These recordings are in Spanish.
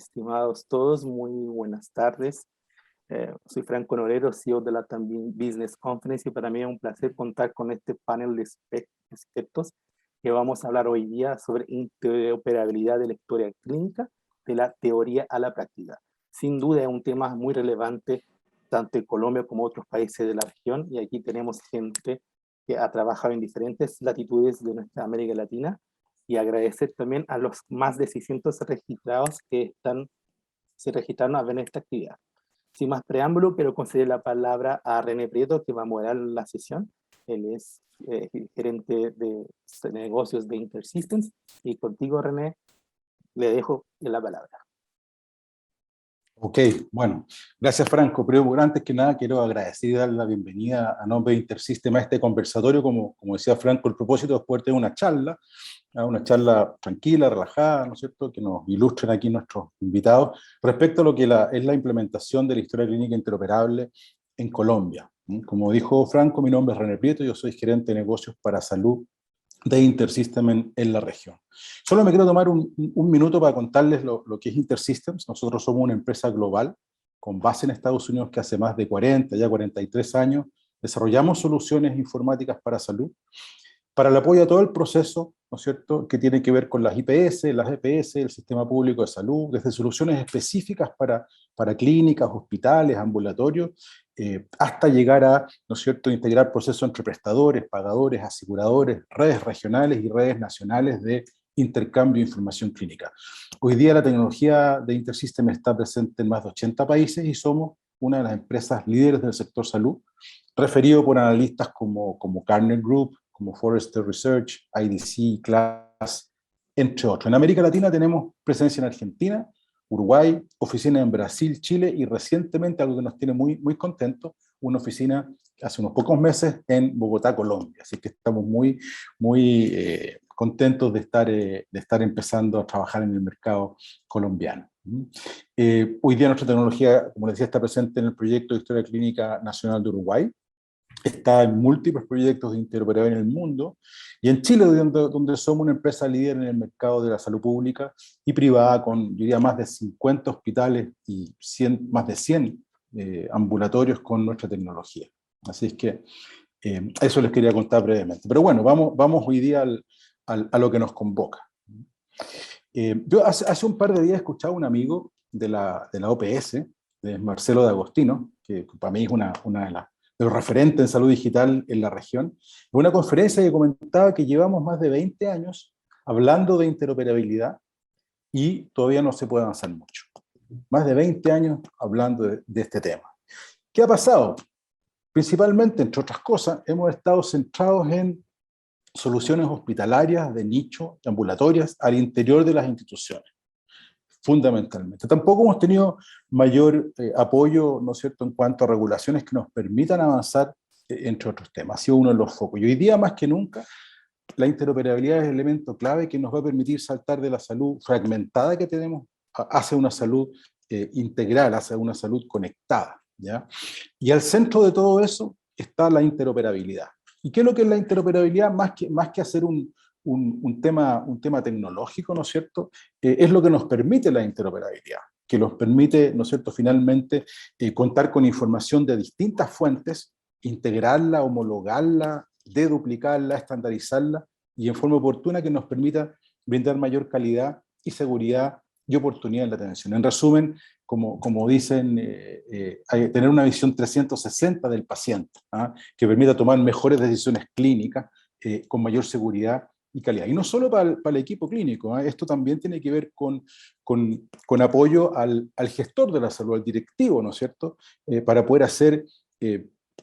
estimados todos, muy buenas tardes. Soy Franco Norero, CEO de la Latam Business Conference, y para mí es un placer contar con este panel de expertos que vamos a hablar hoy día sobre interoperabilidad de la historia clínica, de la teoría a la práctica. Sin duda es un tema muy relevante tanto en Colombia como en otros países de la región, y aquí tenemos gente que ha trabajado en diferentes latitudes de nuestra América Latina, y agradecer también a los más de 600 registrados que se registraron a ver esta actividad. Sin más preámbulo, quiero conceder la palabra a René Prieto, que va a moderar la sesión. Él es gerente de negocios de InterSystems, y contigo, René, le dejo la palabra. Ok, bueno, gracias Franco. Pero antes que nada quiero agradecer y dar la bienvenida a nombre de InterSystems a este conversatorio. Como decía Franco, el propósito es poder tener una charla tranquila, relajada, ¿no es cierto?, que nos ilustren aquí nuestros invitados respecto a lo que es la implementación de la historia clínica interoperable en Colombia. Como dijo Franco, mi nombre es René Prieto, yo soy gerente de negocios para salud de InterSystems en la región. Solo me quiero tomar un minuto para contarles lo que es InterSystems. Nosotros somos una empresa global con base en Estados Unidos que hace más de 43 años desarrollamos soluciones informáticas para salud, para el apoyo a todo el proceso, ¿no es cierto?, que tiene que ver con las IPS, las EPS, el sistema público de salud, desde soluciones específicas para clínicas, hospitales, ambulatorios, hasta llegar a, ¿no es cierto?, integrar procesos entre prestadores, pagadores, aseguradores, redes regionales y redes nacionales de intercambio de información clínica. Hoy día la tecnología de InterSystems está presente en más de 80 países y somos una de las empresas líderes del sector salud, referido por analistas como Gartner Group, como Forrester Research, IDC, KLAS, entre otros. En América Latina tenemos presencia en Argentina, Uruguay, oficina en Brasil, Chile, y recientemente, algo que nos tiene muy, muy contentos, una oficina hace unos pocos meses en Bogotá, Colombia. Así que estamos muy, muy contentos de estar empezando a trabajar en el mercado colombiano. Hoy día nuestra tecnología, como les decía, está presente en el proyecto de Historia Clínica Nacional de Uruguay, está en múltiples proyectos de interoperabilidad en el mundo, y en Chile, donde somos una empresa líder en el mercado de la salud pública y privada, con, yo diría, más de 50 hospitales y más de 100 ambulatorios con nuestra tecnología. Así es que eso les quería contar brevemente. Pero bueno, vamos hoy día a lo que nos convoca. Yo hace un par de días escuchaba a un amigo de la OPS, de Marcelo de Agostino, que para mí es una de los referentes en salud digital en la región, en una conferencia que comentaba que llevamos más de 20 años hablando de interoperabilidad y todavía no se puede avanzar mucho. Más de 20 años hablando de este tema. ¿Qué ha pasado? Principalmente, entre otras cosas, hemos estado centrados en soluciones hospitalarias de nicho, ambulatorias, al interior de las instituciones, fundamentalmente. Tampoco hemos tenido mayor apoyo, ¿no es cierto?, en cuanto a regulaciones que nos permitan avanzar, entre otros temas. Ha sido uno de los focos. Y hoy día, más que nunca, la interoperabilidad es el elemento clave que nos va a permitir saltar de la salud fragmentada que tenemos hacia una salud integral, hacia una salud conectada, ¿ya? Y al centro de todo eso está la interoperabilidad. ¿Y qué es lo que es la interoperabilidad? Más que hacer un tema tecnológico, ¿no es cierto? Es lo que nos permite la interoperabilidad, que nos permite, ¿no es cierto?, finalmente contar con información de distintas fuentes, integrarla, homologarla, deduplicarla, estandarizarla, y en forma oportuna que nos permita brindar mayor calidad y seguridad y oportunidad en la atención. En resumen, como dicen, tener una visión 360 del paciente, que permita tomar mejores decisiones clínicas con mayor seguridad y calidad. Y no solo para el equipo clínico, esto también tiene que ver con apoyo al gestor de la salud, al directivo, ¿no es cierto?, para poder hacer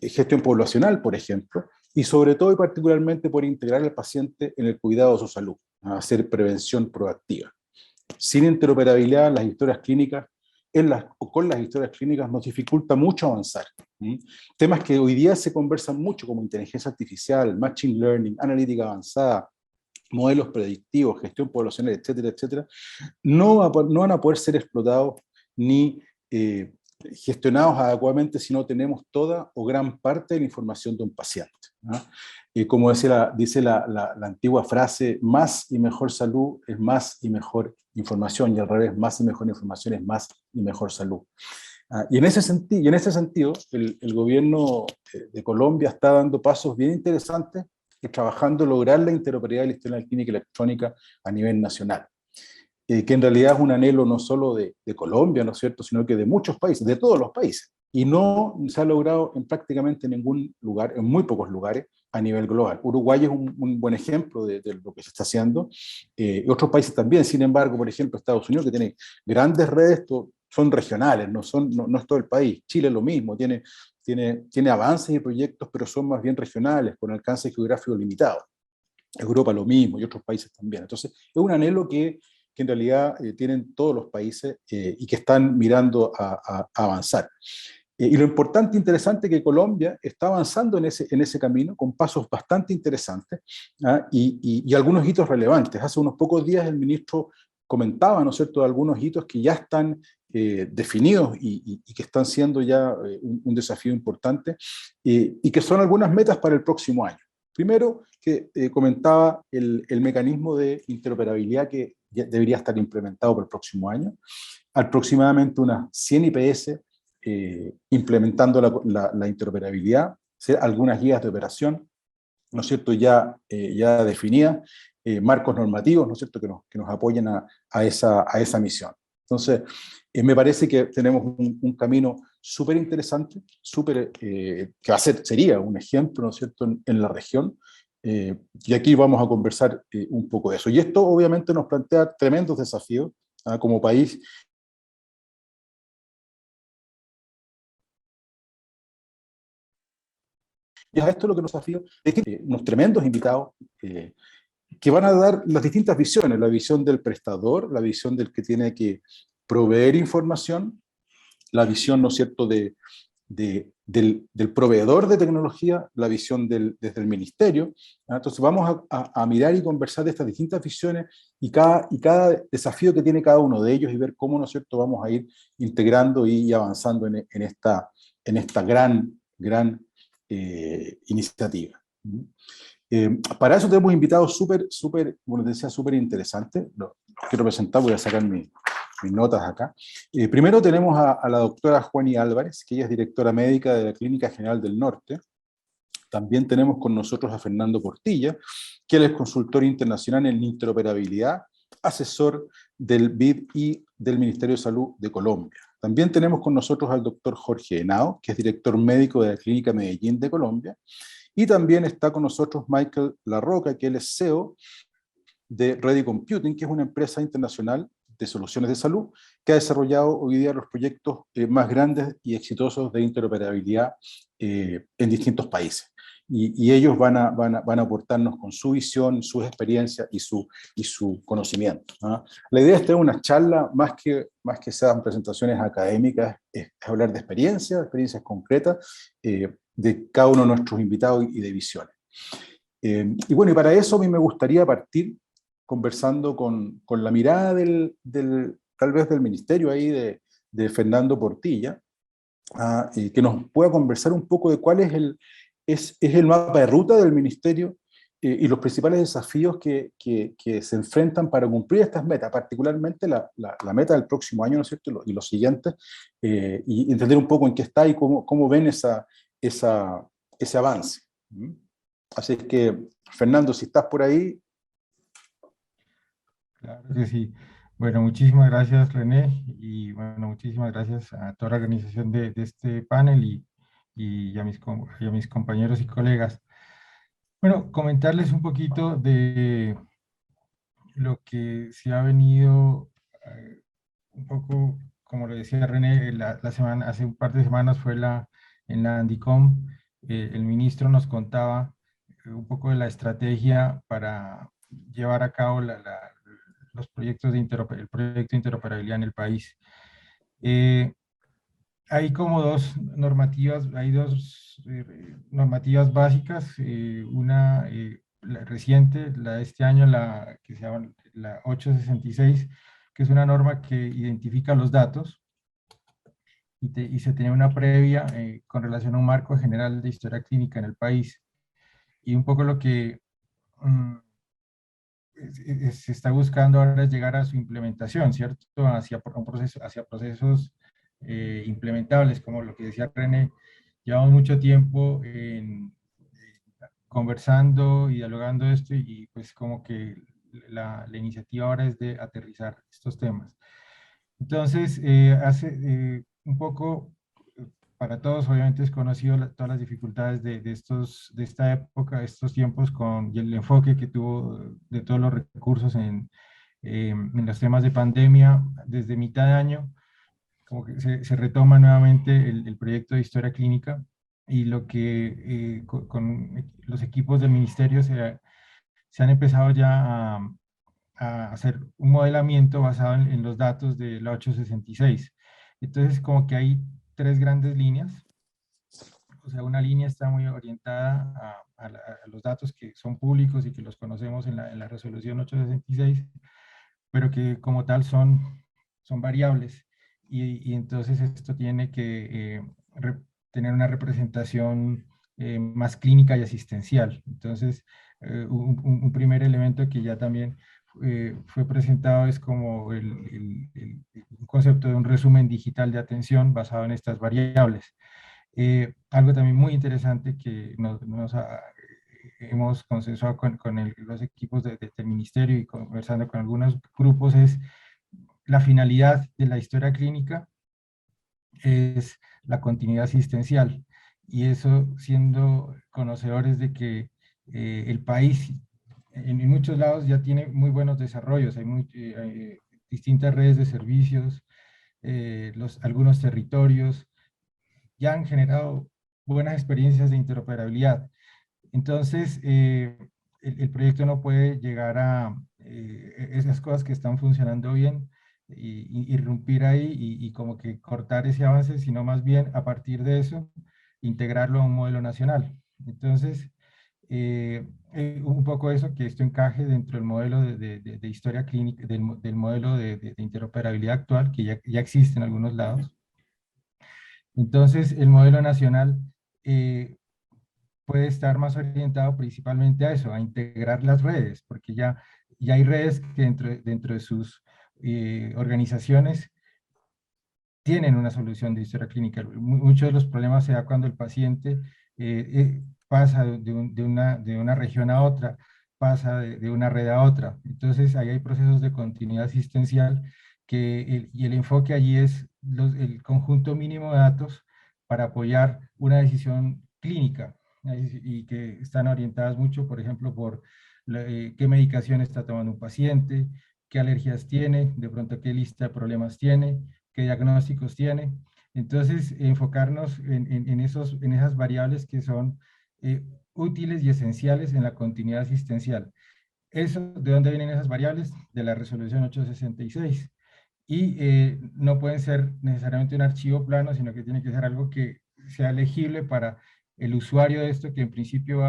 gestión poblacional, por ejemplo, y sobre todo y particularmente por integrar al paciente en el cuidado de su salud, hacer prevención proactiva. Sin interoperabilidad, las historias clínicas, con las historias clínicas nos dificulta mucho avanzar. Temas que hoy día se conversan mucho, como inteligencia artificial, machine learning, analítica avanzada, modelos predictivos, gestión poblacional, etcétera, etcétera, no van a poder ser explotados ni gestionados adecuadamente si no tenemos toda o gran parte de la información de un paciente. ¿ah? Como dice la antigua frase, más y mejor salud es más y mejor información, y al revés, más y mejor información es más y mejor salud. Y en ese sentido, el gobierno de Colombia está dando pasos bien interesantes trabajando en lograr la interoperabilidad del sistema de clínica electrónica a nivel nacional. Que en realidad es un anhelo no solo de Colombia, ¿no es cierto?, sino que de muchos países, de todos los países. Y no se ha logrado en prácticamente ningún lugar, en muy pocos lugares, a nivel global. Uruguay es un buen ejemplo de lo que se está haciendo. Y otros países también, sin embargo, por ejemplo, Estados Unidos, que tiene grandes redes, son regionales, no es todo el país. Chile lo mismo, tiene avances y proyectos, pero son más bien regionales, con alcance geográfico limitado. Europa lo mismo, y otros países también. Entonces, es un anhelo que en realidad tienen todos los países y que están mirando a avanzar. Y lo importante e interesante es que Colombia está avanzando en ese camino con pasos bastante interesantes, ¿ah? Y algunos hitos relevantes. Hace unos pocos días el ministro comentaba, ¿no es cierto?, algunos hitos que ya están definidos y que están siendo ya un desafío importante y que son algunas metas para el próximo año. Primero, que comentaba el mecanismo de interoperabilidad que ya debería estar implementado para el próximo año, aproximadamente unas 100 IPS implementando la interoperabilidad, algunas guías de operación, ¿no es cierto?, ya definidas, marcos normativos, ¿no es cierto?, que nos apoyen a esa misión. Entonces, me parece que tenemos un camino súper interesante, que sería un ejemplo, ¿no es cierto?, en la región, y aquí vamos a conversar un poco de eso. Y esto obviamente nos plantea tremendos desafíos como país. Y a esto lo que nos desafía es que unos tremendos invitados que van a dar las distintas visiones, la visión del prestador, la visión del que tiene que proveer información, la visión, ¿no es cierto?, del proveedor de tecnología, la visión desde el ministerio. Entonces vamos a mirar y conversar de estas distintas visiones y cada desafío que tiene cada uno de ellos y ver cómo, ¿no es cierto?, vamos a ir integrando y avanzando en esta gran iniciativa. Para eso tenemos invitados súper, como les decía, súper interesantes. Los quiero presentar, voy a sacar mis notas acá. Primero tenemos a la doctora Juani Álvarez, que ella es directora médica de la Clínica General del Norte. También tenemos con nosotros a Fernando Portilla, que él es consultor internacional en interoperabilidad, asesor del BID y del Ministerio de Salud de Colombia. También tenemos con nosotros al doctor Jorge Henao, que es director médico de la Clínica Medellín de Colombia. Y también está con nosotros Michael Larroca, que él es CEO de Ready Computing, que es una empresa internacional de soluciones de salud, que ha desarrollado hoy día los proyectos más grandes y exitosos de interoperabilidad en distintos países. Y ellos van a aportarnos con su visión, sus experiencias y su conocimiento, ¿no? La idea es tener una charla, más que sean presentaciones académicas, es hablar de experiencias concretas de cada uno de nuestros invitados y de visiones. Y bueno, y para eso a mí me gustaría partir conversando con la mirada tal vez del ministerio ahí de Fernando Portilla, que nos pueda conversar un poco de cuál es el mapa de ruta del ministerio y los principales desafíos que se enfrentan para cumplir estas metas, particularmente la meta del próximo año, ¿no es cierto?, y los siguientes, y entender un poco en qué está y cómo ven ese avance. Así es que, Fernando, si estás por ahí. Claro que sí. Bueno, muchísimas gracias, René, y bueno, muchísimas gracias a toda la organización de este panel y a mis compañeros y colegas. Bueno, comentarles un poquito de lo que se ha venido, un poco, como lo decía René, hace un par de semanas fue en la Andicom, el ministro nos contaba un poco de la estrategia para llevar a cabo los proyectos el proyecto de interoperabilidad en el país. Hay como dos normativas básicas, una la reciente, la de este año, que se llama la 866, que es una norma que identifica los datos y se tiene una previa con relación a un marco general de historia clínica en el país. y un poco lo que se está buscando ahora es llegar a su implementación, ¿cierto? Hacia procesos implementables, como lo que decía René. Llevamos mucho tiempo conversando y dialogando esto y pues como que la iniciativa ahora es de aterrizar estos temas. Entonces, hace un poco, para todos obviamente es conocido todas las dificultades de esta época, estos tiempos, y el enfoque que tuvo de todos los recursos en los temas de pandemia desde mitad de año, como que se retoma nuevamente el proyecto de historia clínica y lo que con los equipos del ministerio se han empezado ya a hacer un modelamiento basado en los datos de la 866. Entonces, como que hay tres grandes líneas. O sea, una línea está muy orientada a los datos que son públicos y que los conocemos en la resolución 866, pero que como tal son variables. Y entonces esto tiene que tener una representación más clínica y asistencial. Entonces, un primer elemento que ya también fue presentado es como el concepto de un resumen digital de atención basado en estas variables. Algo también muy interesante que hemos consensuado con los equipos del ministerio y conversando con algunos grupos es la finalidad de la historia clínica es la continuidad asistencial, y eso siendo conocedores de que el país en muchos lados ya tiene muy buenos desarrollos, hay distintas redes de servicios, algunos territorios ya han generado buenas experiencias de interoperabilidad. Entonces, el proyecto no puede llegar a esas cosas que están funcionando bien y irrumpir ahí y como que cortar ese avance, sino más bien a partir de eso integrarlo a un modelo nacional. Entonces, un poco eso, que esto encaje dentro del modelo de historia clínica, del modelo de interoperabilidad actual, que ya existe en algunos lados. Entonces, el modelo nacional puede estar más orientado principalmente a eso, a integrar las redes, porque ya hay redes que dentro de sus organizaciones tienen una solución de historia clínica. Muchos de los problemas se da cuando el paciente pasa de una región a otra, pasa de una red a otra. Entonces, ahí hay procesos de continuidad asistencial y el enfoque allí es el conjunto mínimo de datos para apoyar una decisión clínica y que están orientadas mucho, por ejemplo, por qué medicación está tomando un paciente, qué alergias tiene, de pronto qué lista de problemas tiene, qué diagnósticos tiene. Entonces, enfocarnos en esas variables que son útiles y esenciales en la continuidad asistencial. ¿De dónde vienen esas variables? De la resolución 866. Y no pueden ser necesariamente un archivo plano, sino que tiene que ser algo que sea legible para el usuario de esto, que en principio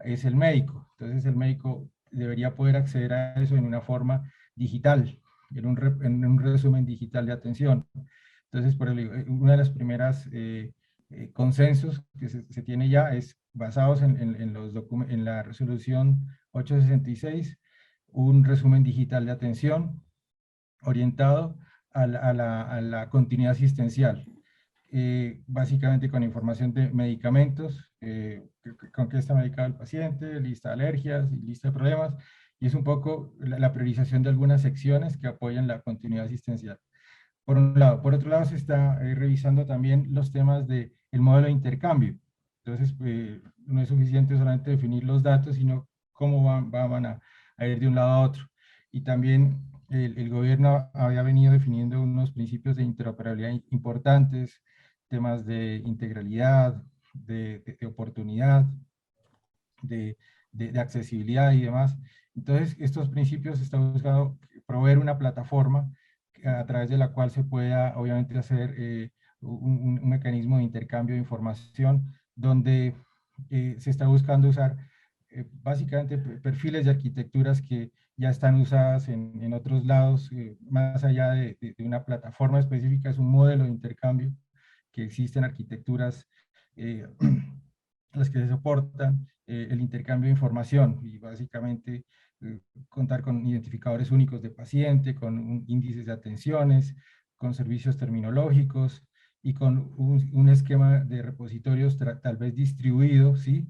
es el médico. Entonces el médico debería poder acceder a eso en una forma digital, en un resumen digital de atención. Entonces, por ejemplo, una de las primeras consensos que se tiene ya es basados en la resolución 866, un resumen digital de atención orientado a la continuidad asistencial. Básicamente con información de medicamentos, con qué está medicado el paciente, lista de alergias y lista de problemas, y es un poco la priorización de algunas secciones que apoyan la continuidad asistencial. Por un lado. Por otro lado, se está revisando también los temas del modelo de intercambio. Entonces, no es suficiente solamente definir los datos, sino cómo van a ir de un lado a otro. Y también el gobierno había venido definiendo unos principios de interoperabilidad importantes, temas de integralidad, de oportunidad, de accesibilidad y demás. Entonces, estos principios están buscando proveer una plataforma a través de la cual se pueda, obviamente, hacer un mecanismo de intercambio de información donde se está buscando usar básicamente perfiles de arquitecturas que ya están usadas en otros lados, más allá de una plataforma específica, es un modelo de intercambio que existe en arquitecturas las que se soportan el intercambio de información y básicamente contar con identificadores únicos de paciente, con índices de atenciones, con servicios terminológicos y con un esquema de repositorios tal vez distribuido, ¿sí?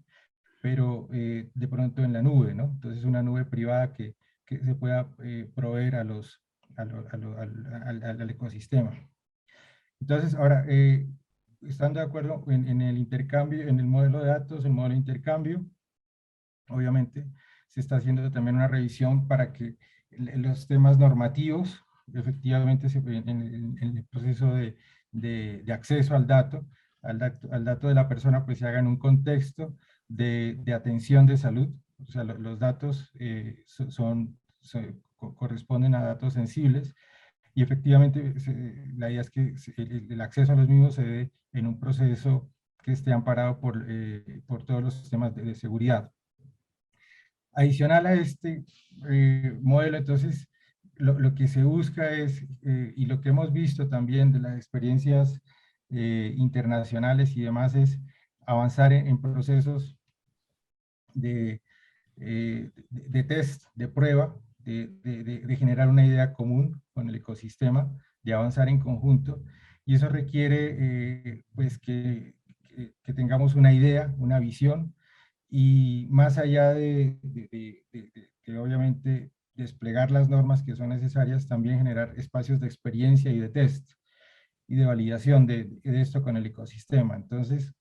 Pero de pronto en la nube, ¿no? Entonces una nube privada que se pueda proveer al ecosistema. Entonces, ahora, ¿están de acuerdo en el intercambio, en el modelo de datos, el modelo de intercambio? Obviamente, se está haciendo también una revisión para que los temas normativos, efectivamente, en el proceso de acceso al dato de la persona, pues se haga en un contexto de atención de salud. O sea, los datos corresponden a datos sensibles y efectivamente la idea es que el acceso a los mismos se dé en un proceso que esté amparado por todos los sistemas de seguridad. Adicional a este modelo, entonces, lo que se busca es, y lo que hemos visto también de las experiencias internacionales y demás, es avanzar en procesos de test, de prueba, de generar una idea común con el ecosistema, de avanzar en conjunto, y eso requiere pues que tengamos una idea, una visión, y más allá de obviamente desplegar las normas que son necesarias, también generar espacios de experiencia y de test y de validación de esto con el ecosistema. Entonces,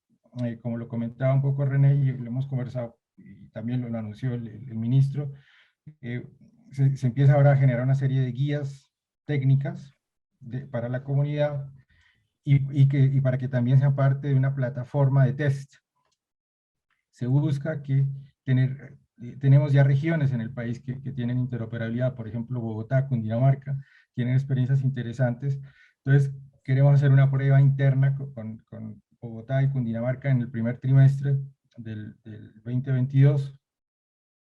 como lo comentaba un poco René y lo hemos conversado y también lo anunció el ministro, se empieza ahora a generar una serie de guías técnicas para la comunidad y para que también sea parte de una plataforma de test. Se busca que tenemos ya regiones en el país que tienen interoperabilidad, por ejemplo, Bogotá, Cundinamarca, tienen experiencias interesantes. Entonces, queremos hacer una prueba interna con Bogotá y Cundinamarca en el primer trimestre del 2022,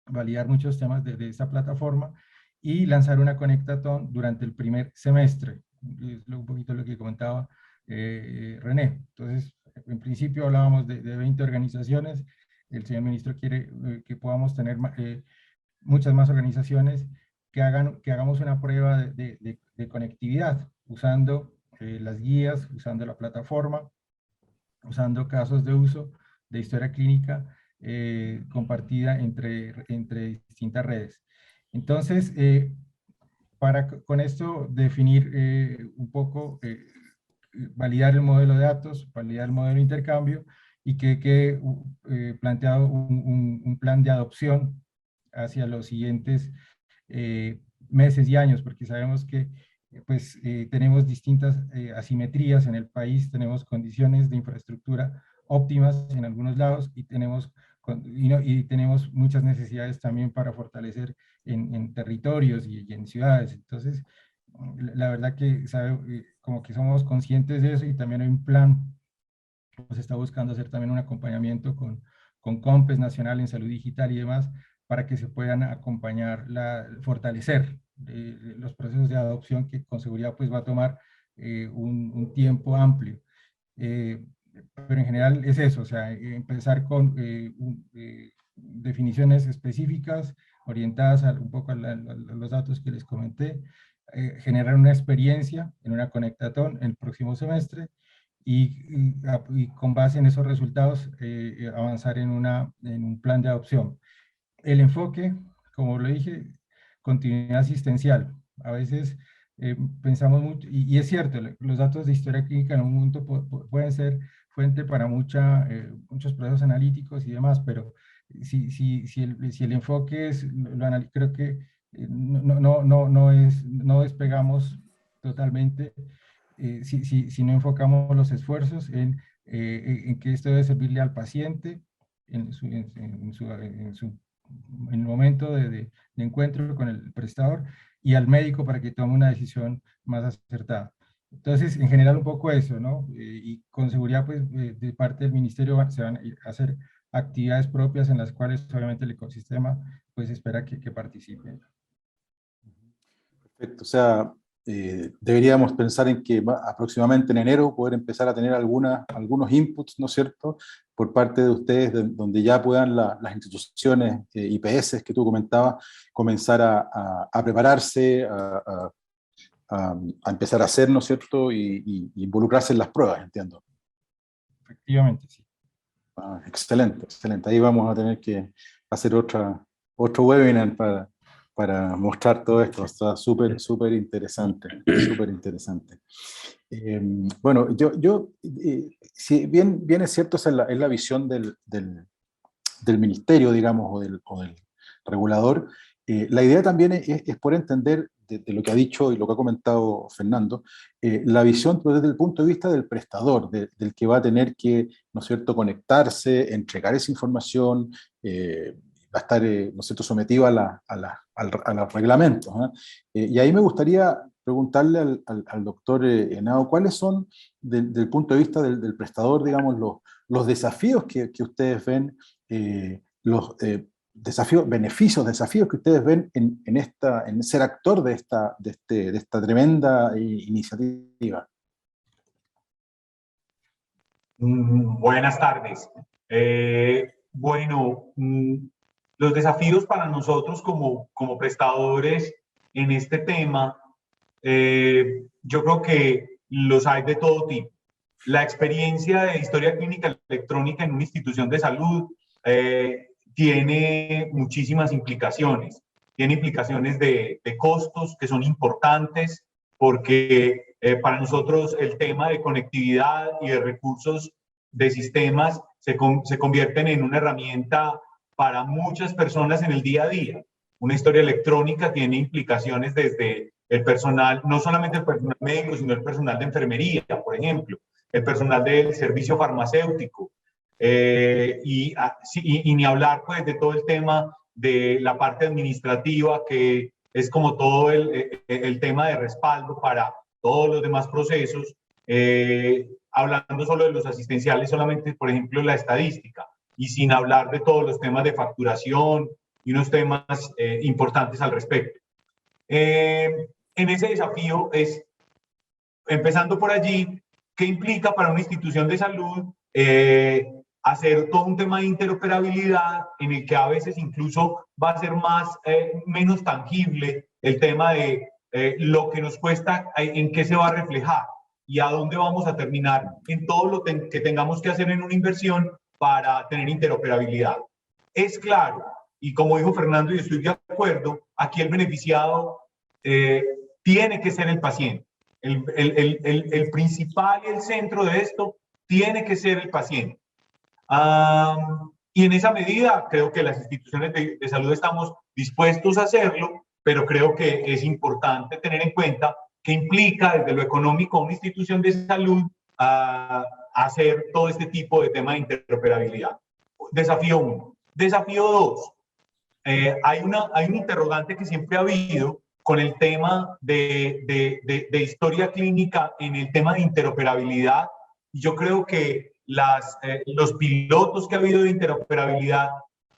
validar muchos temas de esta plataforma y lanzar una conectatón durante el primer semestre. Es un poquito lo que comentaba René. Entonces, en principio hablábamos de 20 organizaciones. El señor ministro quiere que podamos tener muchas más organizaciones que hagamos una prueba de conectividad, usando las guías, usando la plataforma, usando casos de uso de historia clínica compartida entre distintas redes. Entonces, con esto definir un poco, validar el modelo de datos, validar el modelo de intercambio y que planteado un plan de adopción hacia los siguientes meses y años, porque sabemos que pues tenemos distintas asimetrías en el país, tenemos condiciones de infraestructura óptimas en algunos lados y tenemos muchas necesidades también para fortalecer en territorios y en ciudades. Entonces, la verdad que como que somos conscientes de eso y también hay un plan, pues está buscando hacer también un acompañamiento con COMPES Nacional en Salud Digital y demás, para que se puedan acompañar, fortalecer los procesos de adopción que con seguridad pues va a tomar un tiempo amplio. Pero en general es eso, o sea, empezar con definiciones específicas orientadas un poco a los datos que les comenté, generar una experiencia en una conectatón el próximo semestre y con base en esos resultados avanzar en un plan de adopción. El enfoque, como lo dije, continuidad asistencial. A veces pensamos mucho, y es cierto, los datos de historia clínica en un momento pueden ser fuente para muchos procesos analíticos y demás, pero si el enfoque es, creo que no despegamos totalmente si no enfocamos los esfuerzos en que esto debe servirle al paciente en el momento de encuentro con el prestador y al médico para que tome una decisión más acertada. Entonces, en general un poco eso, ¿no? Y con seguridad, pues, de parte del ministerio se van a hacer actividades propias en las cuales obviamente el ecosistema, pues, espera que participe. Perfecto, o sea, deberíamos pensar en que aproximadamente en enero poder empezar a tener algunos inputs, ¿no es cierto?, por parte de ustedes, donde ya puedan las instituciones IPS que tú comentabas comenzar a prepararse, a empezar a hacer, ¿no es cierto?, y involucrarse en las pruebas, entiendo. Efectivamente, sí. Excelente, excelente. Ahí vamos a tener que hacer otro webinar para mostrar todo esto. Está súper interesante, súper interesante. Bueno, si bien es cierto, esa es la visión del ministerio, digamos, o del regulador, la idea también es poder entender de lo que ha dicho y lo que ha comentado Fernando, la visión pero desde el punto de vista del prestador, del que va a tener que, ¿no es cierto?, conectarse, entregar esa información, va a estar, ¿no es cierto?, sometido a los reglamentos, ¿eh? Y ahí me gustaría preguntarle al doctor Henao, ¿cuáles son, del punto de vista del prestador, digamos, los desafíos que ustedes ven, los desafíos que ustedes ven en ser actor de esta tremenda iniciativa? Buenas tardes. Bueno, los desafíos para nosotros como prestadores en este tema, yo creo que los hay de todo tipo. La experiencia de historia clínica electrónica en una institución de salud tiene muchísimas implicaciones. Tiene implicaciones de costos que son importantes porque para nosotros el tema de conectividad y de recursos de sistemas se convierten en una herramienta para muchas personas en el día a día. Una historia electrónica tiene implicaciones desde el personal, no solamente el personal médico, sino el personal de enfermería, por ejemplo, el personal del servicio farmacéutico, y ni hablar pues de todo el tema de la parte administrativa, que es como todo el tema de respaldo para todos los demás procesos, hablando solo de los asistenciales, solamente, por ejemplo, la estadística, y sin hablar de todos los temas de facturación y unos temas importantes al respecto. En ese desafío es, empezando por allí, ¿qué implica para una institución de salud hacer todo un tema de interoperabilidad en el que a veces incluso va a ser menos tangible el tema de lo que nos cuesta, en qué se va a reflejar y a dónde vamos a terminar en todo lo que tengamos que hacer en una inversión para tener interoperabilidad? Es claro, y como dijo Fernando, y estoy de acuerdo, aquí el beneficiado tiene que ser el paciente. El principal y el centro de esto tiene que ser el paciente. Y en esa medida creo que las instituciones de salud estamos dispuestos a hacerlo, pero creo que es importante tener en cuenta que implica desde lo económico una institución de salud hacer todo este tipo de tema de interoperabilidad. Desafío 1. Desafío 2. Hay un interrogante que siempre ha habido con el tema de historia clínica en el tema de interoperabilidad. Yo creo que los pilotos que ha habido de interoperabilidad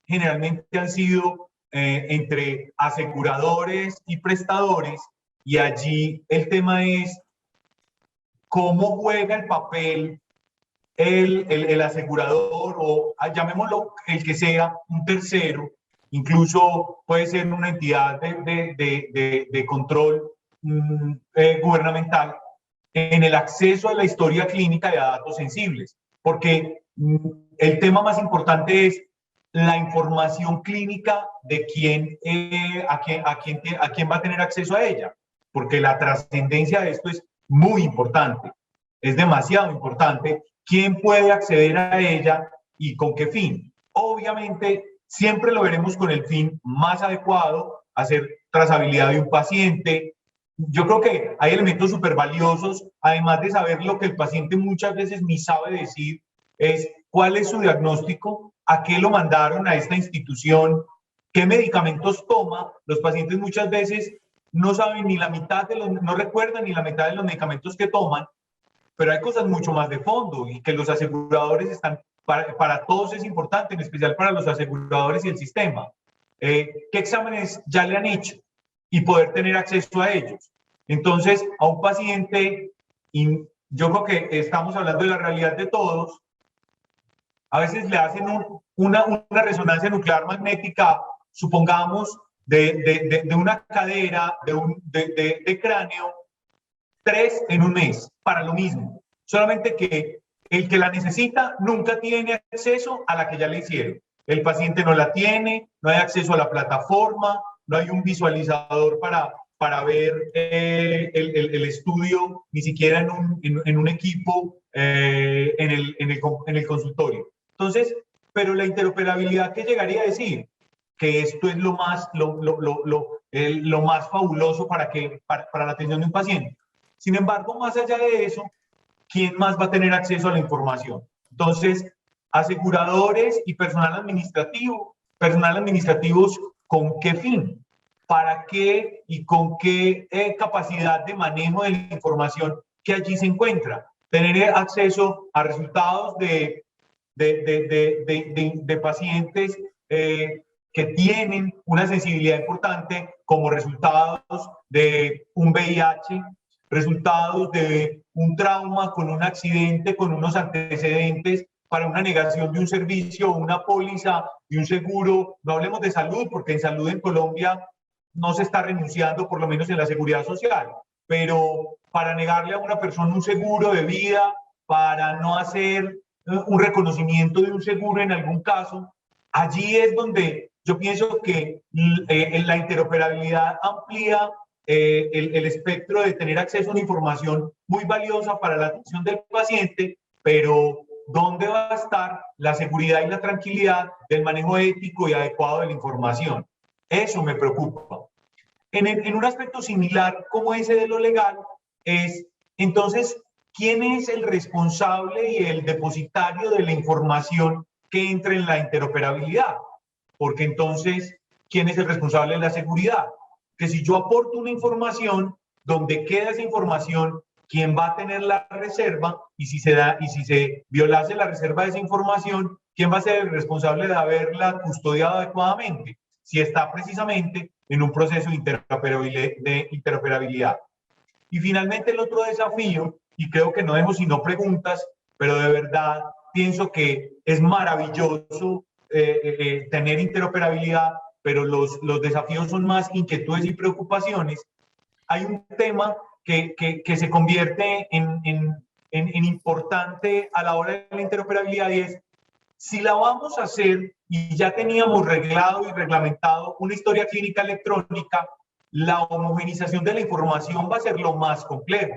generalmente han sido entre aseguradores y prestadores, y allí el tema es cómo juega el papel el asegurador, o llamémoslo el que sea, un tercero, incluso puede ser una entidad de control gubernamental, en el acceso a la historia clínica y a datos sensibles, porque el tema más importante es la información clínica de a quién va a tener acceso a ella, porque la trascendencia de esto es muy importante, es demasiado importante. ¿Quién puede acceder a ella y con qué fin? Obviamente, siempre lo veremos con el fin más adecuado, hacer trazabilidad de un paciente. Yo creo que hay elementos súper valiosos, además de saber lo que el paciente muchas veces ni sabe decir, es cuál es su diagnóstico, a qué lo mandaron a esta institución, qué medicamentos toma. Los pacientes muchas veces no saben ni la mitad no recuerdan ni la mitad de los medicamentos que toman, pero hay cosas mucho más de fondo y que los aseguradores están, para todos es importante, en especial para los aseguradores y el sistema. ¿Qué exámenes ya le han hecho? Y poder tener acceso a ellos. Entonces, a un paciente, y yo creo que estamos hablando de la realidad de todos, a veces le hacen una resonancia nuclear magnética, supongamos, de una cadera, de cráneo, 3 en un mes, para lo mismo. Solamente que el que la necesita nunca tiene acceso a la que ya le hicieron. El paciente no la tiene, no hay acceso a la plataforma, no hay un visualizador para ver el estudio, ni siquiera en un equipo en el consultorio. Entonces, pero la interoperabilidad, ¿qué llegaría a decir? Que esto es lo más fabuloso para la atención de un paciente. Sin embargo, más allá de eso, ¿quién más va a tener acceso a la información? Entonces, aseguradores y personal administrativos, ¿con qué fin? ¿Para qué y con qué capacidad de manejo de la información que allí se encuentra? Tener acceso a resultados de pacientes que tienen una sensibilidad importante como resultados de un VIH, resultados de un trauma con un accidente, con unos antecedentes para una negación de un servicio, una póliza y un seguro. No hablemos de salud, porque en salud en Colombia no se está renunciando, por lo menos en la seguridad social, pero para negarle a una persona un seguro de vida, para no hacer un reconocimiento de un seguro en algún caso, allí es donde yo pienso que la interoperabilidad amplía el espectro de tener acceso a una información muy valiosa para la atención del paciente, pero ¿dónde va a estar la seguridad y la tranquilidad del manejo ético y adecuado de la información? Eso me preocupa. En un aspecto similar como ese de lo legal, es entonces, ¿quién es el responsable y el depositario de la información que entra en la interoperabilidad? Porque entonces, ¿quién es el responsable de la seguridad? Que si yo aporto una información, ¿dónde queda esa información? ¿Quién va a tener la reserva? Y si se violase la reserva de esa información, ¿quién va a ser el responsable de haberla custodiado adecuadamente? Si está precisamente en un proceso de interoperabilidad. Y finalmente el otro desafío, y creo que no debemos sino preguntas, pero de verdad pienso que es maravilloso tener interoperabilidad, pero los desafíos son más inquietudes y preocupaciones. Hay un tema que se convierte en importante a la hora de la interoperabilidad, y es, si la vamos a hacer y ya teníamos reglado y reglamentado una historia clínica electrónica, la homogenización de la información va a ser lo más complejo.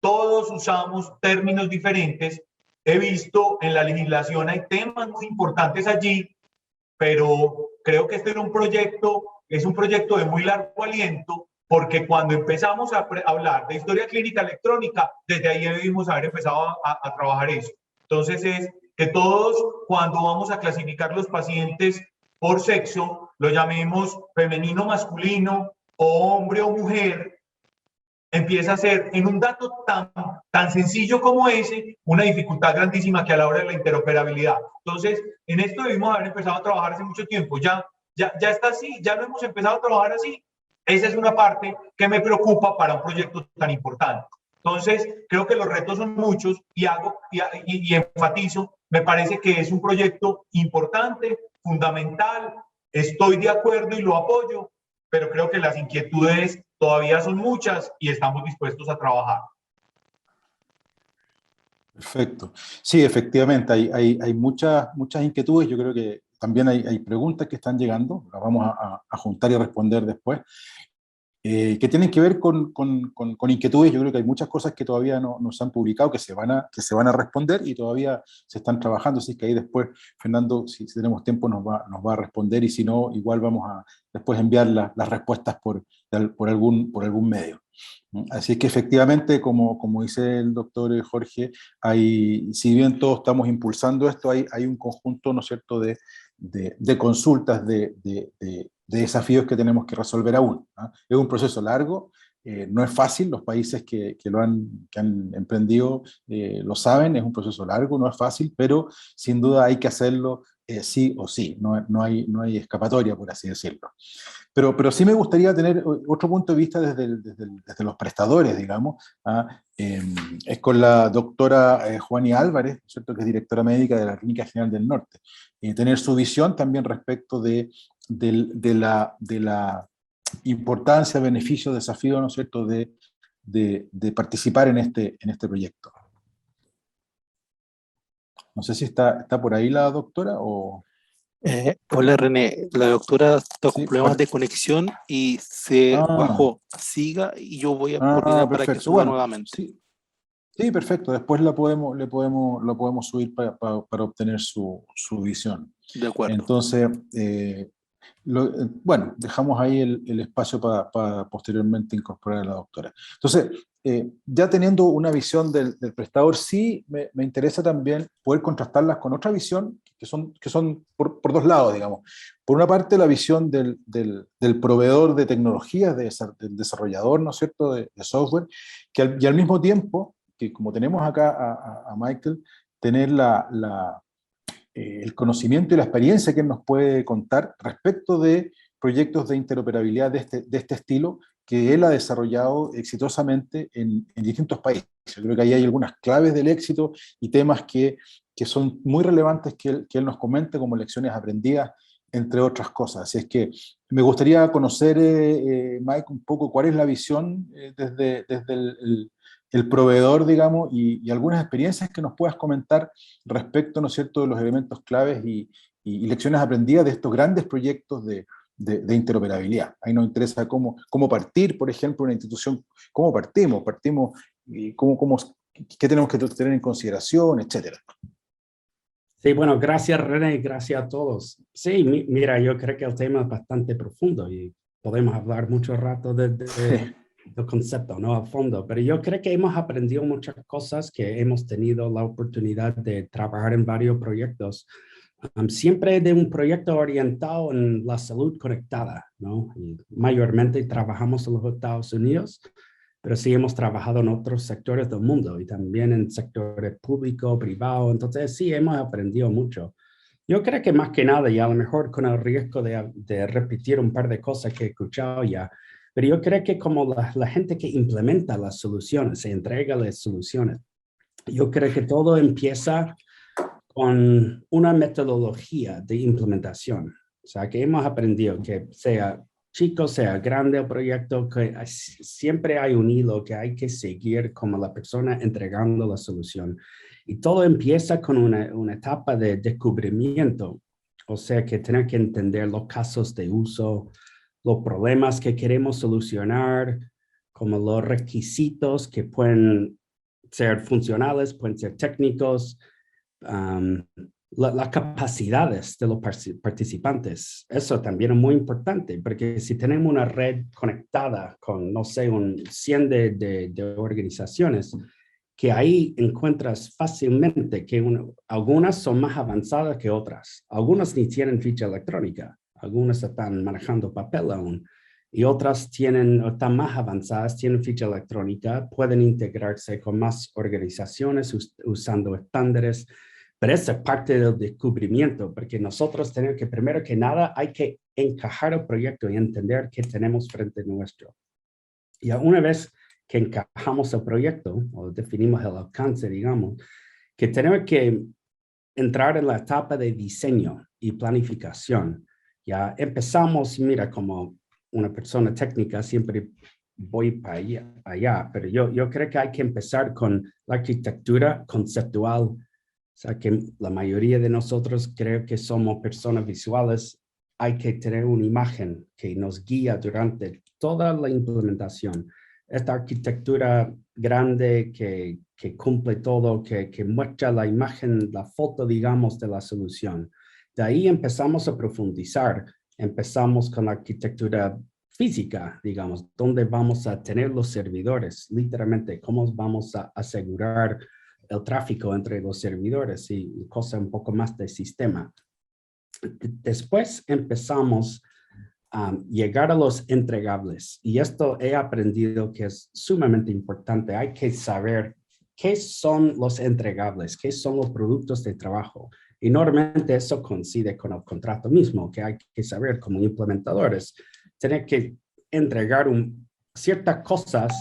Todos usamos términos diferentes. He visto en la legislación hay temas muy importantes allí, pero creo que este es un proyecto de muy largo aliento, porque cuando empezamos a hablar de historia clínica electrónica, desde ahí debimos haber empezado a trabajar eso. Entonces es que todos, cuando vamos a clasificar los pacientes por sexo, lo llamemos femenino, masculino, o hombre o mujer, empieza a ser en un dato tan sencillo como ese, una dificultad grandísima que a la hora de la interoperabilidad. Entonces, en esto debimos haber empezado a trabajar hace mucho tiempo. Ya está así, ya lo hemos empezado a trabajar así. Esa es una parte que me preocupa para un proyecto tan importante. Entonces, creo que los retos son muchos y enfatizo, me parece que es un proyecto importante, fundamental, estoy de acuerdo y lo apoyo, pero creo que las inquietudes todavía son muchas y estamos dispuestos a trabajar. Perfecto. Sí, efectivamente, hay muchas inquietudes. Yo creo que también hay preguntas que están llegando, las vamos a juntar y responder después, que tienen que ver con inquietudes. Yo creo que hay muchas cosas que todavía no se han publicado, que se van a responder y todavía se están trabajando, así que ahí después, Fernando, si tenemos tiempo, nos va a responder, y si no, igual vamos a después enviar las respuestas por algún medio. Así que efectivamente, como dice el doctor Jorge, si bien todos estamos impulsando esto, hay un conjunto, ¿no es cierto?, de consultas, de desafíos que tenemos que resolver aún. Es un proceso largo, no es fácil, los países que han emprendido lo saben, es un proceso largo, no es fácil, pero sin duda hay que hacerlo sí o sí, no hay escapatoria, por así decirlo. Pero sí me gustaría tener otro punto de vista desde los prestadores, digamos. Es con la doctora Juani Álvarez, ¿cierto?, que es directora médica de la Clínica General del Norte, y tener su visión también respecto de la importancia, beneficio, desafío, ¿no es cierto?, de participar en este proyecto. No sé si está por ahí la doctora o... Hola René, la doctora está con Sí, problemas de conexión y se bajó. Siga y yo voy a coordinar para que perfecto. suba Bueno, nuevamente. sí, perfecto. Después lo podemos subir para obtener su visión. De acuerdo. Entonces, bueno, dejamos ahí el espacio para posteriormente incorporar a la doctora. Entonces, ya teniendo una visión del prestador, sí me interesa también poder contrastarlas con otra visión que son por dos lados, digamos. Por una parte, la visión del proveedor de tecnologías, del desarrollador, ¿no es cierto?, de software, y al mismo tiempo, que como tenemos acá a Michael, tener el conocimiento y la experiencia que él nos puede contar respecto de proyectos de interoperabilidad de este estilo que él ha desarrollado exitosamente en distintos países. Yo creo que ahí hay algunas claves del éxito y temas que son muy relevantes que él nos comente como lecciones aprendidas, entre otras cosas. Así es que me gustaría conocer, Mike, un poco cuál es la visión desde el proveedor, digamos, y algunas experiencias que nos puedas comentar respecto, ¿no es cierto?, de los elementos claves y lecciones aprendidas de estos grandes proyectos de interoperabilidad. Ahí nos interesa cómo partir, por ejemplo, una institución, cómo partimos y qué tenemos que tener en consideración, etcétera. Sí, bueno, gracias René, gracias a todos. Sí, mira, yo creo que el tema es bastante profundo y podemos hablar mucho rato del concepto, ¿no?, a fondo, pero yo creo que hemos aprendido muchas cosas, que hemos tenido la oportunidad de trabajar en varios proyectos, siempre de un proyecto orientado en la salud conectada, ¿no? Y mayormente trabajamos en los Estados Unidos, pero sí hemos trabajado en otros sectores del mundo y también en sectores público, privado, entonces sí hemos aprendido mucho. Yo creo que más que nada, y a lo mejor con el riesgo de repetir un par de cosas que he escuchado ya, pero yo creo que como la gente que implementa las soluciones, se entrega las soluciones, yo creo que todo empieza con una metodología de implementación. O sea, que hemos aprendido que sea chico, sea grande el proyecto, que siempre hay un hilo que hay que seguir como la persona entregando la solución. Y todo empieza con una etapa de descubrimiento. O sea, que tener que entender los casos de uso, los problemas que queremos solucionar, como los requisitos que pueden ser funcionales, pueden ser técnicos, las capacidades de los participantes. Eso también es muy importante, porque si tenemos una red conectada con, no sé, 100 de organizaciones, que ahí encuentras fácilmente que algunas son más avanzadas que otras. Algunas ni tienen ficha electrónica, algunas están manejando papel aún, y otras están más avanzadas, tienen ficha electrónica, pueden integrarse con más organizaciones usando estándares. Pero esa es parte del descubrimiento, porque nosotros tenemos que, primero que nada, hay que encajar el proyecto y entender qué tenemos frente a nuestro. Y una vez que encajamos el proyecto, o definimos el alcance, digamos, que tenemos que entrar en la etapa de diseño y planificación. Ya empezamos, mira, como una persona técnica, siempre voy para allá, pero yo creo que hay que empezar con la arquitectura conceptual. O sea, que la mayoría de nosotros creo que somos personas visuales. Hay que tener una imagen que nos guía durante toda la implementación. Esta arquitectura grande que cumple todo, que muestra la imagen, la foto, digamos, de la solución. De ahí empezamos a profundizar. Empezamos con la arquitectura física, digamos, donde vamos a tener los servidores, literalmente, cómo vamos a asegurar el tráfico entre los servidores y cosas un poco más de sistema. Después empezamos a llegar a los entregables, y esto he aprendido que es sumamente importante. Hay que saber qué son los entregables, qué son los productos de trabajo, y normalmente eso coincide con el contrato mismo, que hay que saber como implementadores tiene que entregar ciertas cosas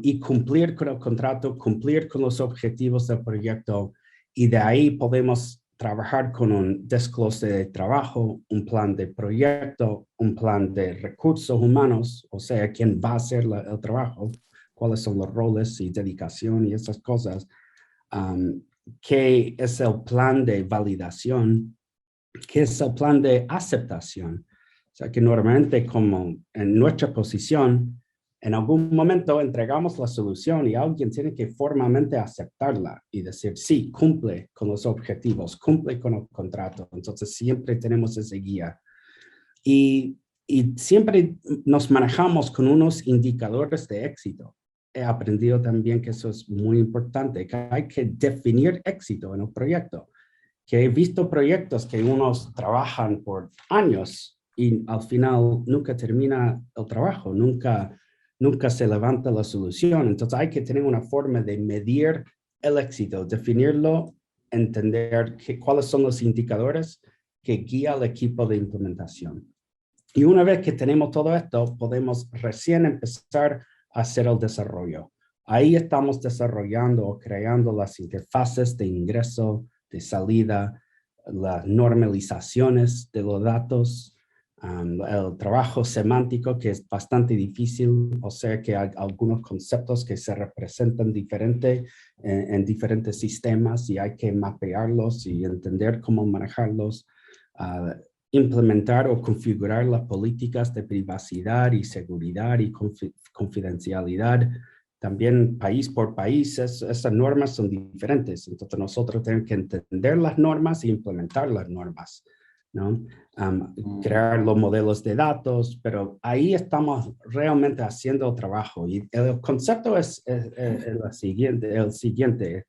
y cumplir con el contrato, cumplir con los objetivos del proyecto, y de ahí podemos trabajar con un desglose de trabajo, un plan de proyecto, un plan de recursos humanos, o sea, quién va a hacer el trabajo, cuáles son los roles y dedicación y esas cosas, qué es el plan de validación, qué es el plan de aceptación. O sea, que normalmente como en nuestra posición, en algún momento entregamos la solución y alguien tiene que formalmente aceptarla y decir, sí, cumple con los objetivos, cumple con el contrato. Entonces siempre tenemos ese guía. Y siempre nos manejamos con unos indicadores de éxito. He aprendido también que eso es muy importante, que hay que definir éxito en un proyecto. Que he visto proyectos que unos trabajan por años y al final nunca termina el trabajo, nunca se levanta la solución. Entonces hay que tener una forma de medir el éxito, definirlo, entender cuáles son los indicadores que guía al equipo de implementación. Y una vez que tenemos todo esto, podemos recién empezar a hacer el desarrollo. Ahí estamos desarrollando o creando las interfaces de ingreso, de salida, las normalizaciones de los datos, el trabajo semántico, que es bastante difícil, o sea que hay algunos conceptos que se representan diferente en diferentes sistemas y hay que mapearlos y entender cómo manejarlos, implementar o configurar las políticas de privacidad y seguridad y confidencialidad. También país por país, esas normas son diferentes. Entonces nosotros tenemos que entender las normas e implementar las normas, ¿no? Crear los modelos de datos, pero ahí estamos realmente haciendo trabajo. Y el concepto es el siguiente,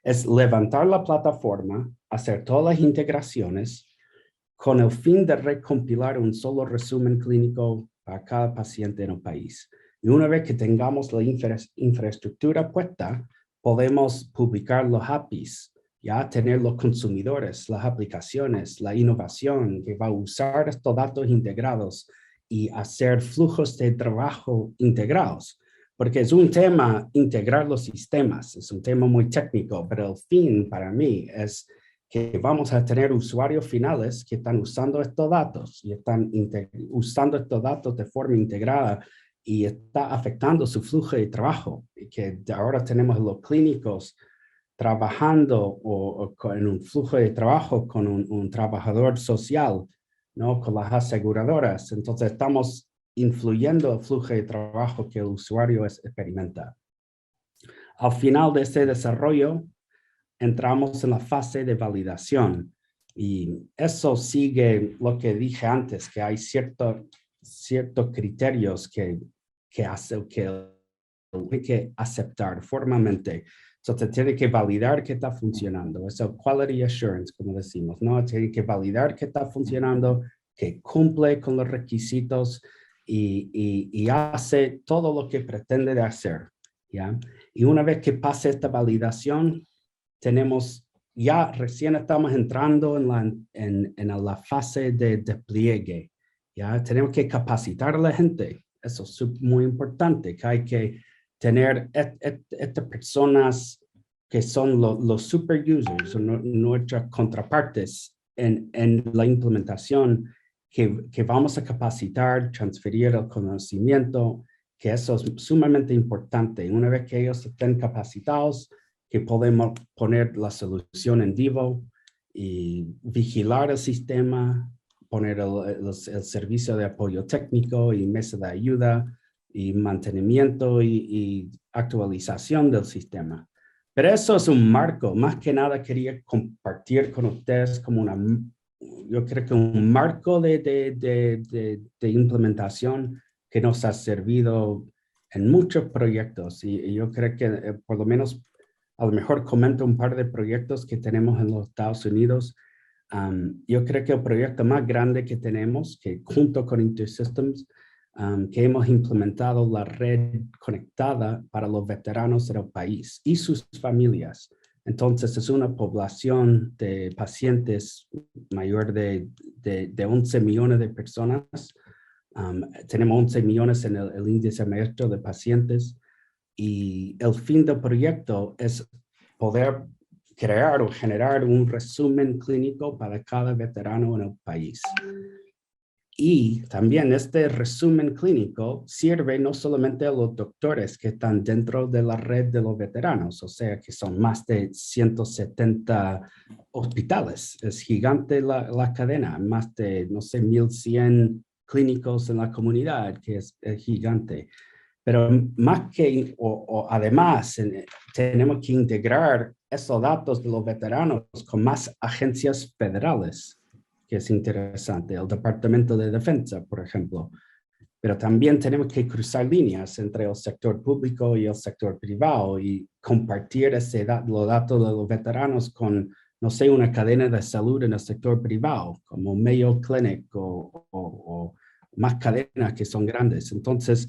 es levantar la plataforma, hacer todas las integraciones con el fin de recompilar un solo resumen clínico para cada paciente en el país. Y una vez que tengamos la infraestructura puesta, podemos publicar los APIs, ya tener los consumidores, las aplicaciones, la innovación que va a usar estos datos integrados y hacer flujos de trabajo integrados. Porque es un tema integrar los sistemas, es un tema muy técnico, pero el fin para mí es que vamos a tener usuarios finales que están usando estos datos y están usando estos datos de forma integrada y está afectando su flujo de trabajo. Y que ahora tenemos los clínicos trabajando en un flujo de trabajo con un trabajador social, ¿no? Con las aseguradoras. Entonces estamos influyendo el flujo de trabajo que el usuario experimenta. Al final de este desarrollo, entramos en la fase de validación y eso sigue lo que dije antes, que hay ciertos criterios que hay que aceptar formalmente. Entonces, tiene que validar que está funcionando. Eso quality assurance, como decimos, ¿no? Tiene que validar que está funcionando, que cumple con los requisitos y hace todo lo que pretende de hacer, ¿ya? Y una vez que pase esta validación, recién estamos entrando en la fase de despliegue. Ya tenemos que capacitar a la gente. Eso es muy importante, que hay que tener estas personas que son los super users, nuestras contrapartes en la implementación, que vamos a capacitar, transferir el conocimiento, que eso es sumamente importante. Una vez que ellos estén capacitados, que podemos poner la solución en vivo y vigilar el sistema, poner el servicio de apoyo técnico y mesa de ayuda y mantenimiento y actualización del sistema. Pero eso es un marco. Más que nada quería compartir con ustedes como yo creo que un marco de implementación que nos ha servido en muchos proyectos. Y yo creo que por lo menos a lo mejor comento un par de proyectos que tenemos en los Estados Unidos. Yo creo que el proyecto más grande que tenemos, que junto con InterSystems, que hemos implementado la red conectada para los veteranos del país y sus familias. Entonces es una población de pacientes mayor de 11 millones de personas Tenemos 11 millones en el índice maestro de pacientes y el fin del proyecto es poder crear o generar un resumen clínico para cada veterano en el país. Y también este resumen clínico sirve no solamente a los doctores que están dentro de la red de los veteranos, o sea que son más de 170 hospitales. Es gigante la cadena, más de, no sé, 1,100 clínicos en la comunidad, que es gigante. Pero más que, además, tenemos que integrar esos datos de los veteranos con más agencias federales, que es interesante, el Departamento de Defensa, por ejemplo. Pero también tenemos que cruzar líneas entre el sector público y el sector privado y compartir los datos de los veteranos con, no sé, una cadena de salud en el sector privado, como Mayo Clinic o más cadenas que son grandes. Entonces,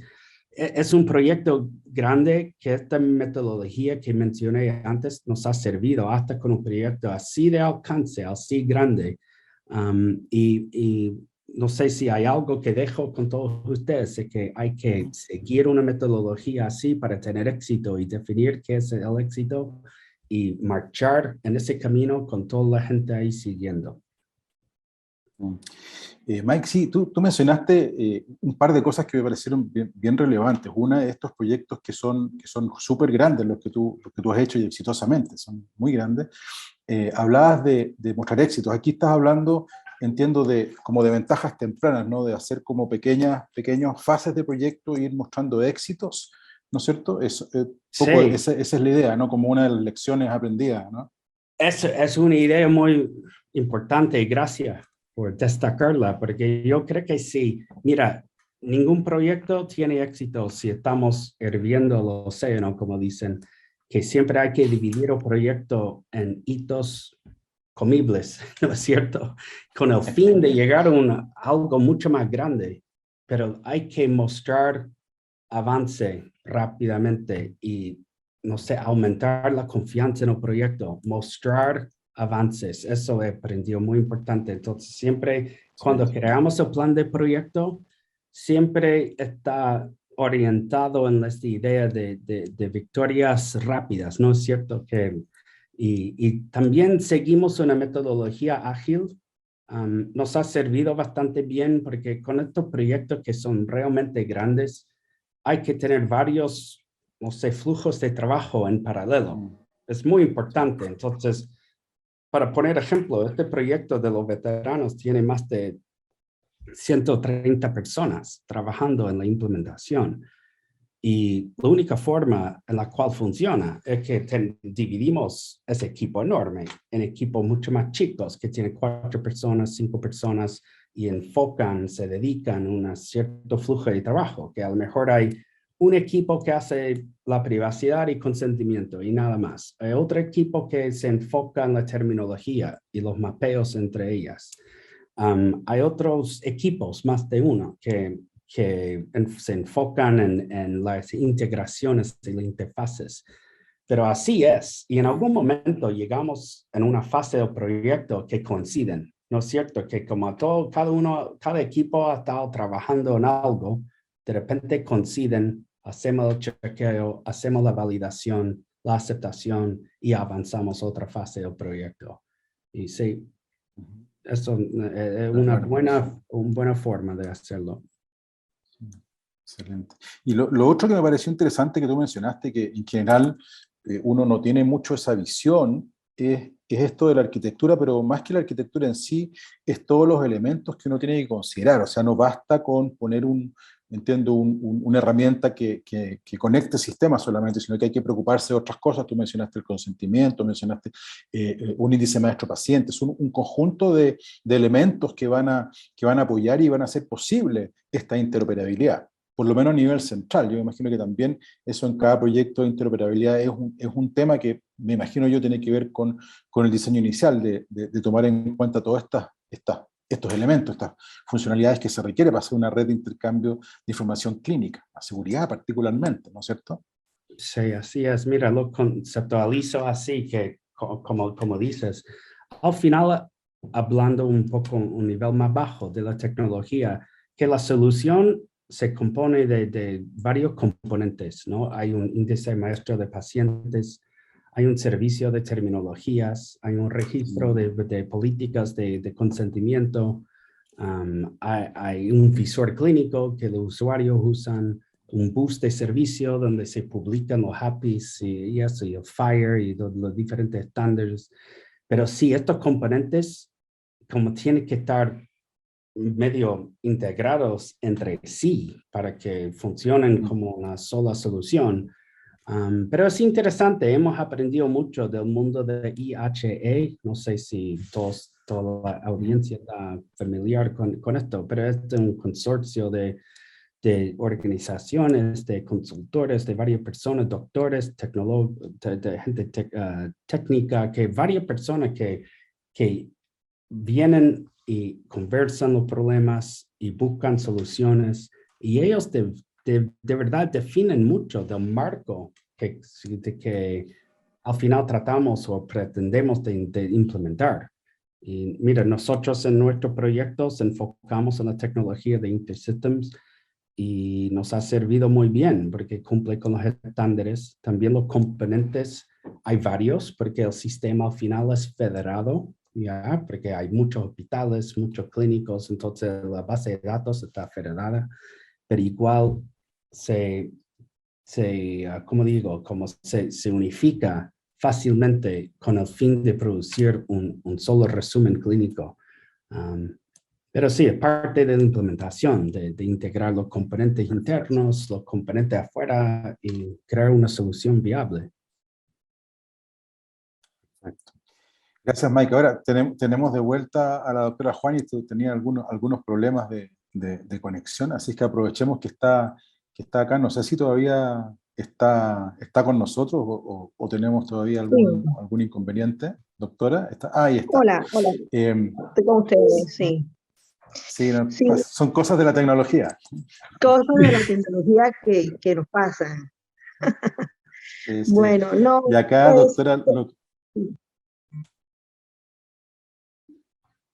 es un proyecto grande que esta metodología que mencioné antes nos ha servido hasta con un proyecto así de alcance, así grande. Y no sé si hay algo que dejo con todos ustedes, es que hay que seguir una metodología así para tener éxito y definir qué es el éxito y marchar en ese camino con toda la gente ahí siguiendo. Mike, sí, tú mencionaste un par de cosas que me parecieron bien relevantes. Una de estos proyectos que son súper grandes, los que tú has hecho y exitosamente, son muy grandes. Hablabas de mostrar éxitos. Aquí estás hablando, entiendo, como de ventajas tempranas, ¿no? De hacer como pequeñas fases de proyecto e ir mostrando éxitos, ¿no es cierto? Sí. Esa es la idea, ¿no? Como una de las lecciones aprendidas, ¿no? Es una idea muy importante y gracias por destacarla, porque yo creo que sí. Mira, ningún proyecto tiene éxito si estamos hirviendo el océano, como dicen, que siempre hay que dividir el proyecto en hitos comibles, ¿no es cierto? Con el fin de llegar a algo mucho más grande, pero hay que mostrar avance rápidamente y, no sé, aumentar la confianza en el proyecto, mostrar avances. Eso he aprendido muy importante. Entonces, siempre cuando creamos el plan de proyecto, siempre está orientado en esta idea de victorias rápidas, ¿no es cierto? Y también seguimos una metodología ágil. Nos ha servido bastante bien porque con estos proyectos que son realmente grandes, hay que tener varios, no sé, flujos de trabajo en paralelo. Es muy importante. Entonces, para poner ejemplo, este proyecto de los veteranos tiene más de 130 personas trabajando en la implementación. Y la única forma en la cual funciona es que dividimos ese equipo enorme en equipos mucho más chicos que tienen 4 personas, 5 personas y se dedican a un cierto flujo de trabajo, que a lo mejor hay un equipo que hace la privacidad y consentimiento y nada más. Hay otro equipo que se enfoca en la terminología y los mapeos entre ellas. Hay otros equipos, más de uno, que se enfocan en las integraciones y las interfaces. Pero así es, y en algún momento llegamos en una fase del proyecto que coinciden, ¿no es cierto? Que como cada equipo ha estado trabajando en algo, de repente coinciden, hacemos el chequeo, hacemos la validación, la aceptación y avanzamos a otra fase del proyecto. Y sí, eso es una buena forma de hacerlo. Excelente. Y lo otro que me pareció interesante que tú mencionaste, que en general uno no tiene mucho esa visión, es esto de la arquitectura, pero más que la arquitectura en sí, es todos los elementos que uno tiene que considerar. O sea, no basta con poner una herramienta que conecte sistemas solamente, sino que hay que preocuparse de otras cosas. Tú mencionaste el consentimiento, mencionaste un índice maestro-paciente, es un conjunto de elementos que van a apoyar y van a hacer posible esta interoperabilidad, por lo menos a nivel central. Yo me imagino que también eso en cada proyecto de interoperabilidad es un tema que me imagino yo tiene que ver con el diseño inicial, de tomar en cuenta todos estos elementos, estas funcionalidades que se requiere para hacer una red de intercambio de información clínica, la seguridad particularmente, ¿no es cierto? Sí, así es. Mira, lo conceptualizo así que, como dices, al final, hablando un poco un nivel más bajo de la tecnología, que la solución se compone de varios componentes, ¿no? Hay un índice maestro de pacientes, hay un servicio de terminologías, hay un registro de políticas de consentimiento, hay un visor clínico que los usuarios usan, un bus de servicio donde se publican los HAPIs y eso, y el FHIR y los diferentes estándares. Pero sí, estos componentes como tienen que estar medio integrados entre sí para que funcionen como una sola solución. Pero es interesante, hemos aprendido mucho del mundo de IHE, no sé si toda la audiencia está familiar con esto, pero es un consorcio de organizaciones, de consultores, de varias personas, doctores, tecnólogos, de gente técnica, que varias personas que vienen y conversan los problemas y buscan soluciones, y ellos de verdad definen mucho del marco que al final tratamos o pretendemos de implementar. Y mira, nosotros en nuestros proyectos enfocamos en la tecnología de InterSystems y nos ha servido muy bien porque cumple con los estándares. También los componentes, hay varios porque el sistema al final es federado, ya, porque hay muchos hospitales, muchos clínicos, entonces la base de datos está federada, pero igual como digo, como se unifica fácilmente con el fin de producir un solo resumen clínico. Pero sí, es parte de la implementación, de integrar los componentes internos, los componentes afuera y crear una solución viable. Perfecto. Gracias, Mike. Ahora tenemos de vuelta a la doctora Juan y tenía algunos problemas de conexión, así que aprovechemos que está acá. No sé si todavía está con nosotros o tenemos todavía algún inconveniente. Doctora, ahí está. Hola, estoy con ustedes, sí. Sí, Sí, son cosas de la tecnología. cosas de la tecnología que nos pasan. Bueno, no. Y acá, doctora,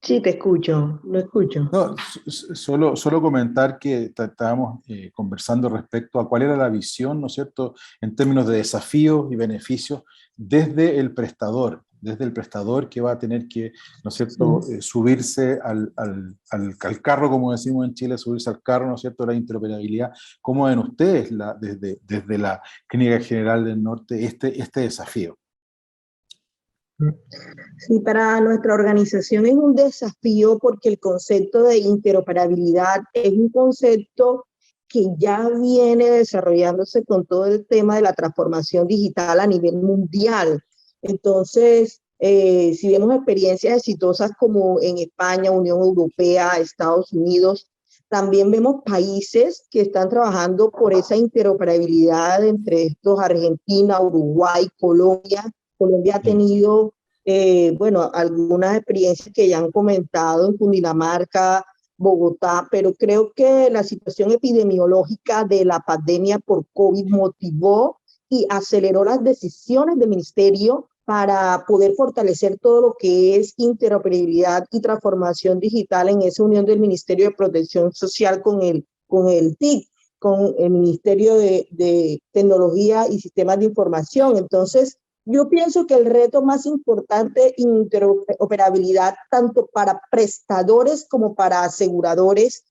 Sí, te escucho, lo escucho. no, solo comentar que estábamos conversando respecto a cuál era la visión, ¿no es cierto?, en términos de desafíos y beneficios desde el prestador que va a tener que, ¿no es cierto?, subirse al carro, como decimos en Chile, subirse al carro, ¿no es cierto?, la interoperabilidad. ¿Cómo ven ustedes desde la Clínica General del Norte este desafío? Sí, para nuestra organización es un desafío porque el concepto de interoperabilidad es un concepto que ya viene desarrollándose con todo el tema de la transformación digital a nivel mundial. Entonces, si vemos experiencias exitosas como en España, Unión Europea, Estados Unidos, también vemos países que están trabajando por esa interoperabilidad entre estos, Argentina, Uruguay, Colombia. Colombia ha tenido, bueno, algunas experiencias que ya han comentado en Cundinamarca, Bogotá, pero creo que la situación epidemiológica de la pandemia por COVID motivó y aceleró las decisiones del ministerio para poder fortalecer todo lo que es interoperabilidad y transformación digital en esa unión del Ministerio de Protección Social con el TIC, con el Ministerio de Tecnología y Sistemas de Información. Entonces, yo pienso que el reto más importante en interoperabilidad, tanto para prestadores como para aseguradores,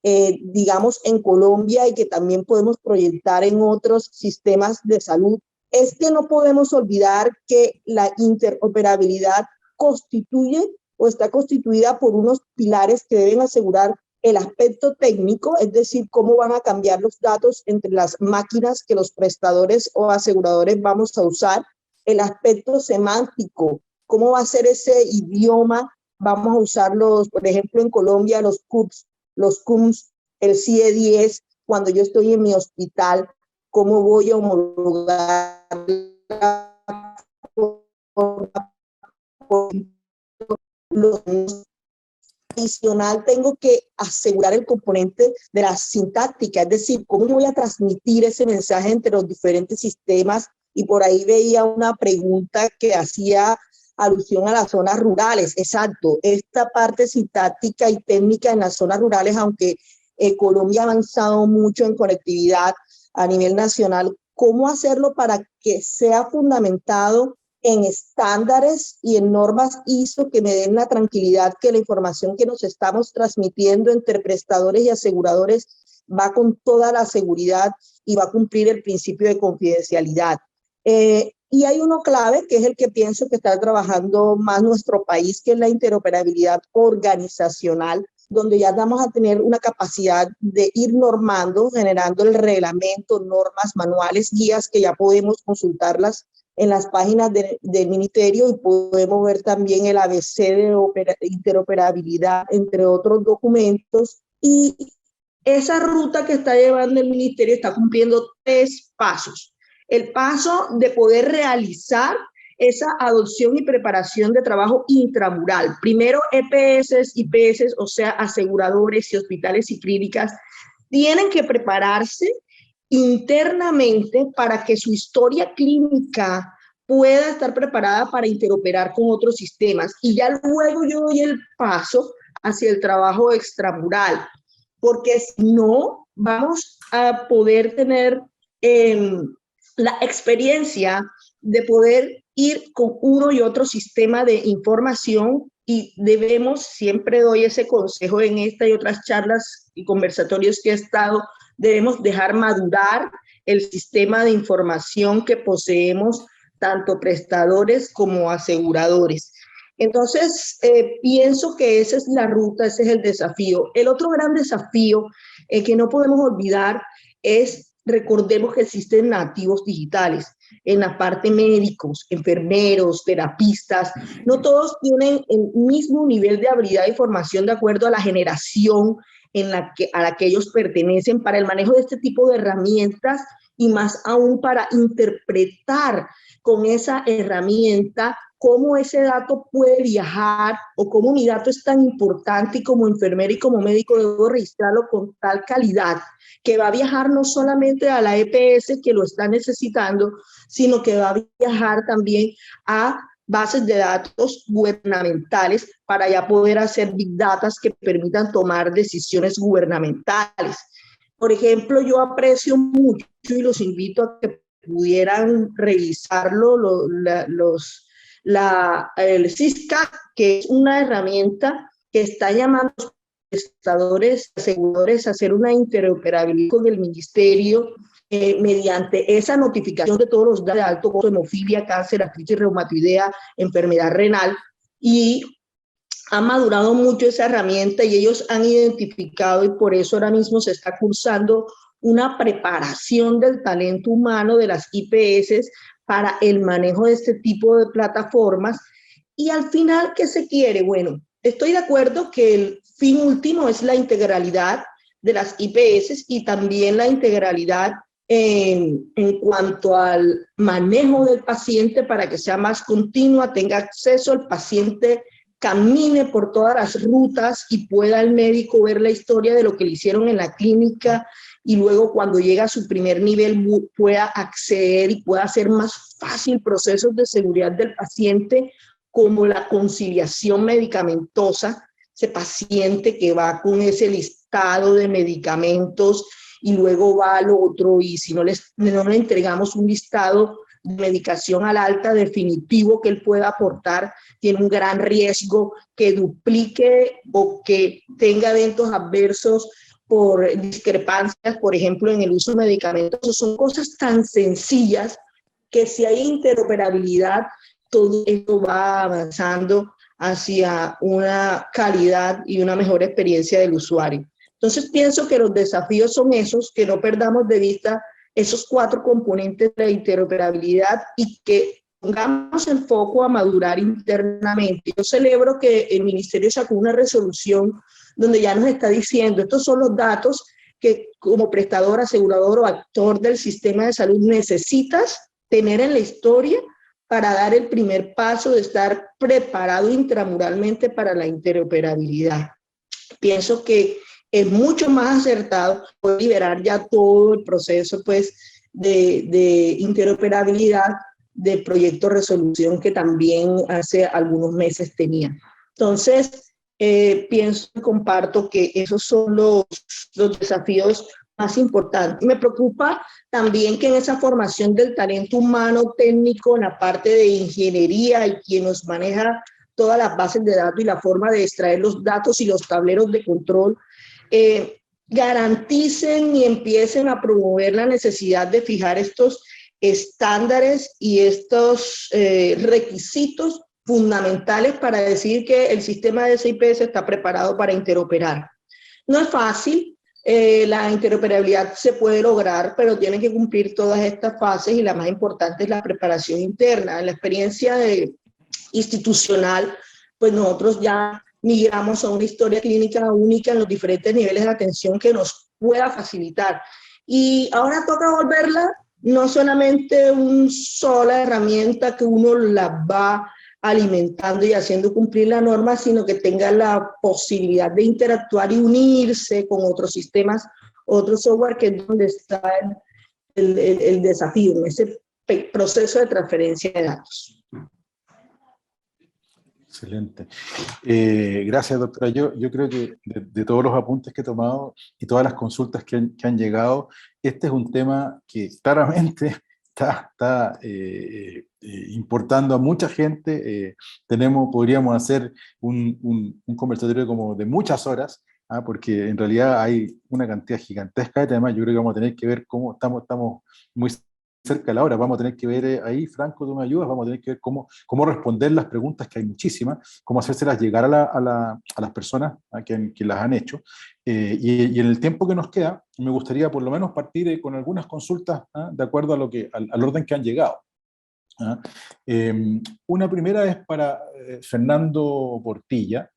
digamos en Colombia y que también podemos proyectar en otros sistemas de salud, es que no podemos olvidar que la interoperabilidad constituye o está constituida por unos pilares que deben asegurar el aspecto técnico, es decir, cómo van a cambiar los datos entre las máquinas que los prestadores o aseguradores vamos a usar, el aspecto semántico, cómo va a ser ese idioma, vamos a usarlos, por ejemplo, en Colombia, los CUMS, el CIE-10, cuando yo estoy en mi hospital, cómo voy a homologar adicional, tengo que asegurar el componente de la sintáctica, es decir, cómo voy a transmitir ese mensaje entre los diferentes sistemas. Y por ahí veía una pregunta que hacía alusión a las zonas rurales. Exacto, esta parte sintáctica y técnica en las zonas rurales, aunque Colombia ha avanzado mucho en conectividad a nivel nacional. ¿Cómo hacerlo para que sea fundamentado en estándares y en normas ISO que me den la tranquilidad que la información que nos estamos transmitiendo entre prestadores y aseguradores va con toda la seguridad y va a cumplir el principio de confidencialidad? Y hay uno clave, que es el que pienso que está trabajando más nuestro país, que es la interoperabilidad organizacional, donde ya vamos a tener una capacidad de ir normando, generando el reglamento, normas, manuales, guías, que ya podemos consultarlas en las páginas del ministerio, y podemos ver también el ABC de interoperabilidad, entre otros documentos. Y esa ruta que está llevando el ministerio está cumpliendo 3 pasos. El paso de poder realizar esa adopción y preparación de trabajo intramural. Primero, EPS, IPS, o sea, aseguradores y hospitales y clínicas, tienen que prepararse internamente para que su historia clínica pueda estar preparada para interoperar con otros sistemas. Y ya luego yo doy el paso hacia el trabajo extramural, porque si no, vamos a poder tener la experiencia de poder ir con uno y otro sistema de información, y debemos, siempre doy ese consejo en esta y otras charlas y conversatorios que he estado, debemos dejar madurar el sistema de información que poseemos, tanto prestadores como aseguradores. Entonces, pienso que esa es la ruta, ese es el desafío. El otro gran desafío que no podemos olvidar es, recordemos que existen nativos digitales en la parte médicos, enfermeros, terapistas. No todos tienen el mismo nivel de habilidad y formación de acuerdo a la generación a la que ellos pertenecen para el manejo de este tipo de herramientas, y más aún para interpretar con esa herramienta cómo ese dato puede viajar, o cómo mi dato es tan importante y como enfermera y como médico debo registrarlo con tal calidad que va a viajar no solamente a la EPS que lo está necesitando, sino que va a viajar también a bases de datos gubernamentales para ya poder hacer big data que permitan tomar decisiones gubernamentales. Por ejemplo, yo aprecio mucho y los invito a que pudieran revisarlo, el CISCA, que es una herramienta que está llamando a los prestadores, aseguradores, a hacer una interoperabilidad con el ministerio mediante esa notificación de todos los datos de alto costo, hemofilia, cáncer, artritis reumatoidea, enfermedad renal, y ha madurado mucho esa herramienta y ellos han identificado, y por eso ahora mismo se está cursando una preparación del talento humano de las IPS para el manejo de este tipo de plataformas. Y al final, ¿qué se quiere? Bueno, estoy de acuerdo que el fin último es la integralidad de las IPS y también la integralidad en cuanto al manejo del paciente para que sea más continua, tenga acceso al paciente, camine por todas las rutas y pueda el médico ver la historia de lo que le hicieron en la clínica, y luego cuando llega a su primer nivel pueda acceder y pueda hacer más fácil procesos de seguridad del paciente, como la conciliación medicamentosa, ese paciente que va con ese listado de medicamentos y luego va al otro, y si no le entregamos un listado de medicación al alta definitivo que él pueda aportar, tiene un gran riesgo que duplique o que tenga eventos adversos por discrepancias, por ejemplo, en el uso de medicamentos. Son cosas tan sencillas que si hay interoperabilidad, todo esto va avanzando hacia una calidad y una mejor experiencia del usuario. Entonces pienso que los desafíos son esos, que no perdamos de vista esos 4 componentes de la interoperabilidad y que pongamos el foco a madurar internamente. Yo celebro que el ministerio sacó una resolución donde ya nos está diciendo, estos son los datos que como prestador, asegurador o actor del sistema de salud necesitas tener en la historia para dar el primer paso de estar preparado intramuralmente para la interoperabilidad. Pienso que es mucho más acertado poder liberar ya todo el proceso pues, de interoperabilidad del proyecto de resolución que también hace algunos meses tenía. Entonces, pienso y comparto que esos son los desafíos más importantes. Me preocupa también que en esa formación del talento humano técnico, en la parte de ingeniería y quien nos maneja todas las bases de datos y la forma de extraer los datos y los tableros de control, garanticen y empiecen a promover la necesidad de fijar estos estándares y estos requisitos fundamentales para decir que el sistema de SIPS está preparado para interoperar. No es fácil, la interoperabilidad se puede lograr, pero tienen que cumplir todas estas fases y la más importante es la preparación interna. En la experiencia institucional, pues nosotros ya migramos a una historia clínica única en los diferentes niveles de atención que nos pueda facilitar. Y ahora toca volverla no solamente una sola herramienta que uno la va alimentando y haciendo cumplir la norma, sino que tenga la posibilidad de interactuar y unirse con otros sistemas, otro software, que es donde está el desafío, en ese proceso de transferencia de datos. Excelente. Gracias, doctora. Yo creo que de todos los apuntes que he tomado y todas las consultas que han llegado, este es un tema que claramente está importando a mucha gente. Podríamos hacer un conversatorio como de muchas horas, porque en realidad hay una cantidad gigantesca de temas. Yo creo que vamos a tener que ver cómo estamos muy cerca de la hora. Vamos a tener que ver ahí, Franco, tú me ayudas, vamos a tener que ver cómo responder las preguntas, que hay muchísimas, cómo hacérselas llegar a las personas que las han hecho. Y en el tiempo que nos queda, me gustaría por lo menos partir con algunas consultas de acuerdo a al orden que han llegado. Una primera es para Fernando Portilla.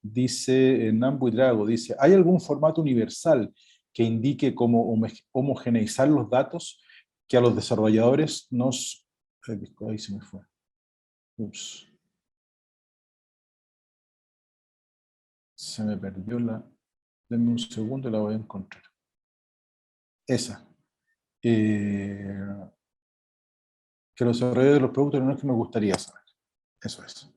Dice Nambu Drago, dice, ¿hay algún formato universal que indique cómo homogeneizar los datos que a los desarrolladores nos... Ahí se me fue. Ups. Se me perdió la... Denme un segundo y la voy a encontrar. Esa. Que los desarrolladores de los productos no es que me gustaría saber. Eso es.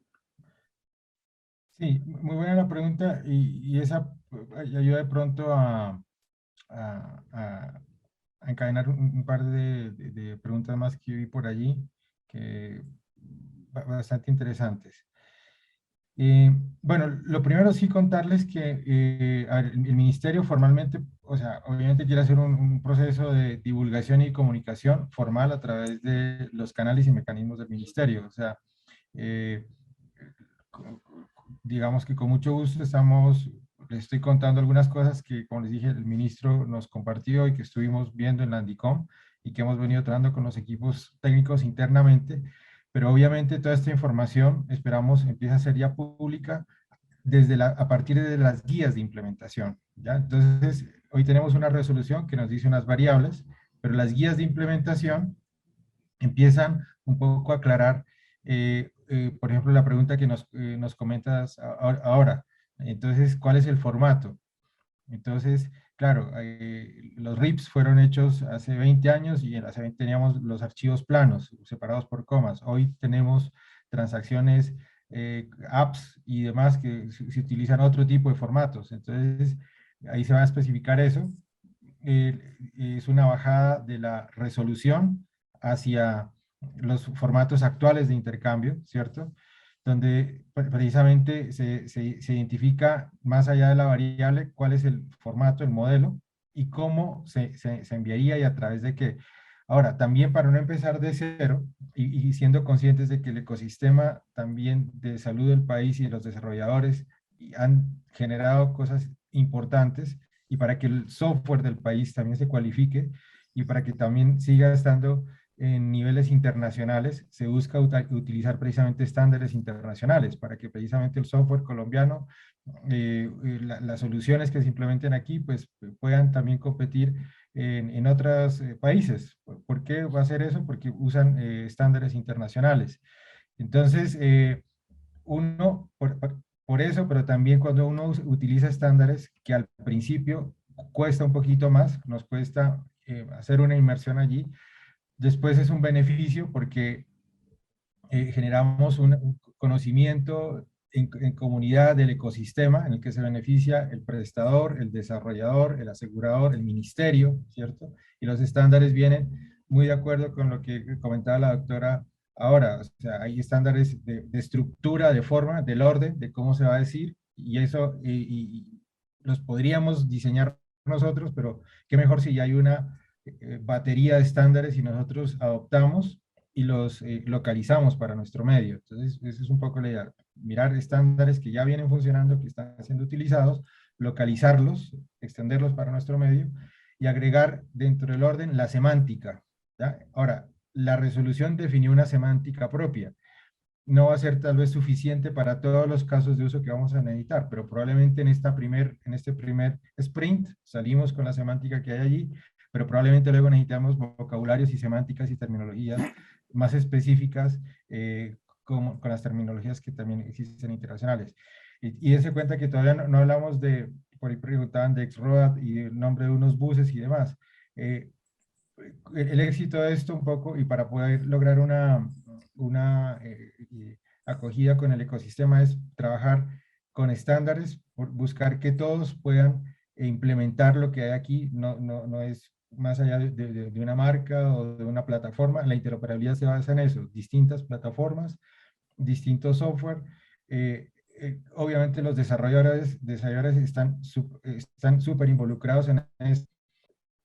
Sí, muy buena la pregunta y esa ayuda de pronto a encadenar un par de preguntas más que vi por allí, que bastante interesantes. Bueno, lo primero sí contarles que el ministerio formalmente, o sea, obviamente quiere hacer un proceso de divulgación y comunicación formal a través de los canales y mecanismos del ministerio. O sea, digamos que con mucho gusto les estoy contando algunas cosas que, como les dije, el ministro nos compartió y que estuvimos viendo en la Andicom y que hemos venido tratando con los equipos técnicos internamente, pero obviamente toda esta información esperamos empiece a ser ya pública a partir de las guías de implementación, ¿ya? Entonces, hoy tenemos una resolución que nos dice unas variables, pero las guías de implementación empiezan un poco a aclarar, por ejemplo, la pregunta que nos comentas ahora. Entonces, ¿cuál es el formato? Entonces, claro, los RIPs fueron hechos hace 20 años y hace 20 teníamos los archivos planos, separados por comas. Hoy tenemos transacciones, apps y demás que se utilizan otro tipo de formatos. Entonces, ahí se va a especificar eso. Es una bajada de la resolución hacia los formatos actuales de intercambio, ¿cierto? Donde precisamente se identifica más allá de la variable cuál es el formato, el modelo y cómo se enviaría y a través de qué. Ahora, también para no empezar de cero y siendo conscientes de que el ecosistema también de salud del país y de los desarrolladores han generado cosas importantes y para que el software del país también se cualifique y para que también siga estando en niveles internacionales, se busca utilizar precisamente estándares internacionales para que precisamente el software colombiano, las soluciones que se implementen aquí, pues puedan también competir en otros países. ¿Por qué va a ser eso? Porque usan estándares internacionales. Entonces, uno, por eso, pero también cuando uno utiliza estándares que al principio cuesta un poquito más, nos cuesta hacer una inmersión allí, después es un beneficio porque generamos un conocimiento en comunidad del ecosistema en el que se beneficia el prestador, el desarrollador, el asegurador, el ministerio, ¿cierto? Y los estándares vienen muy de acuerdo con lo que comentaba la doctora ahora. O sea, hay estándares de estructura, de forma, del orden, de cómo se va a decir, y eso y los podríamos diseñar nosotros, pero qué mejor si ya hay una batería de estándares y nosotros adoptamos y los localizamos para nuestro medio. Entonces, esa es un poco la idea. Mirar estándares que ya vienen funcionando, que están siendo utilizados, localizarlos, extenderlos para nuestro medio y agregar dentro del orden la semántica, ¿ya? Ahora, la resolución definió una semántica propia. No va a ser tal vez suficiente para todos los casos de uso que vamos a necesitar, pero probablemente en este primer sprint salimos con la semántica que hay allí, pero probablemente luego necesitamos vocabularios y semánticas y terminologías más específicas con las terminologías que también existen internacionales. Y dense cuenta que todavía no hablamos de, por ahí preguntaban de X-Road y el nombre de unos buses y demás. El éxito de esto un poco, y para poder lograr una acogida con el ecosistema, es trabajar con estándares, buscar que todos puedan implementar lo que hay aquí. No es más allá de una marca o de una plataforma. La interoperabilidad se basa en eso, distintas plataformas, distintos software. Obviamente los desarrolladores están súper involucrados en esto,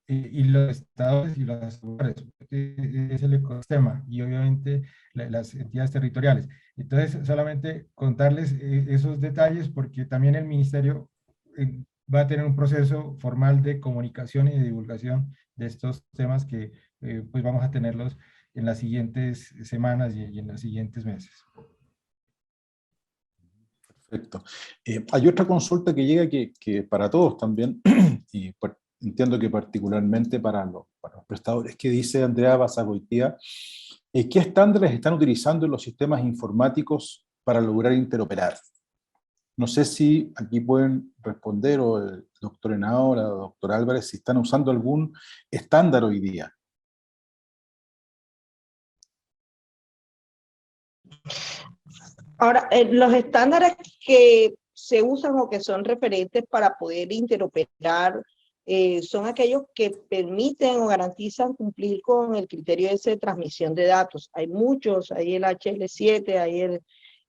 y los estados y los aseguradores, es el ecosistema, y obviamente las entidades territoriales. Entonces, solamente contarles esos detalles, porque también el ministerio va a tener un proceso formal de comunicación y de divulgación de estos temas que pues vamos a tenerlos en las siguientes semanas y en los siguientes meses. Perfecto. Hay otra consulta que llega que para todos también, y entiendo que particularmente para los prestadores, que dice Andrea Basagoitía, ¿qué estándares están utilizando en los sistemas informáticos para lograr interoperar? No sé si aquí pueden responder, o el doctor Henao o la doctora Álvarez, si están usando algún estándar hoy día. Ahora, los estándares que se usan o que son referentes para poder interoperar son aquellos que permiten o garantizan cumplir con el criterio de transmisión de datos. Hay muchos, hay el HL7, hay el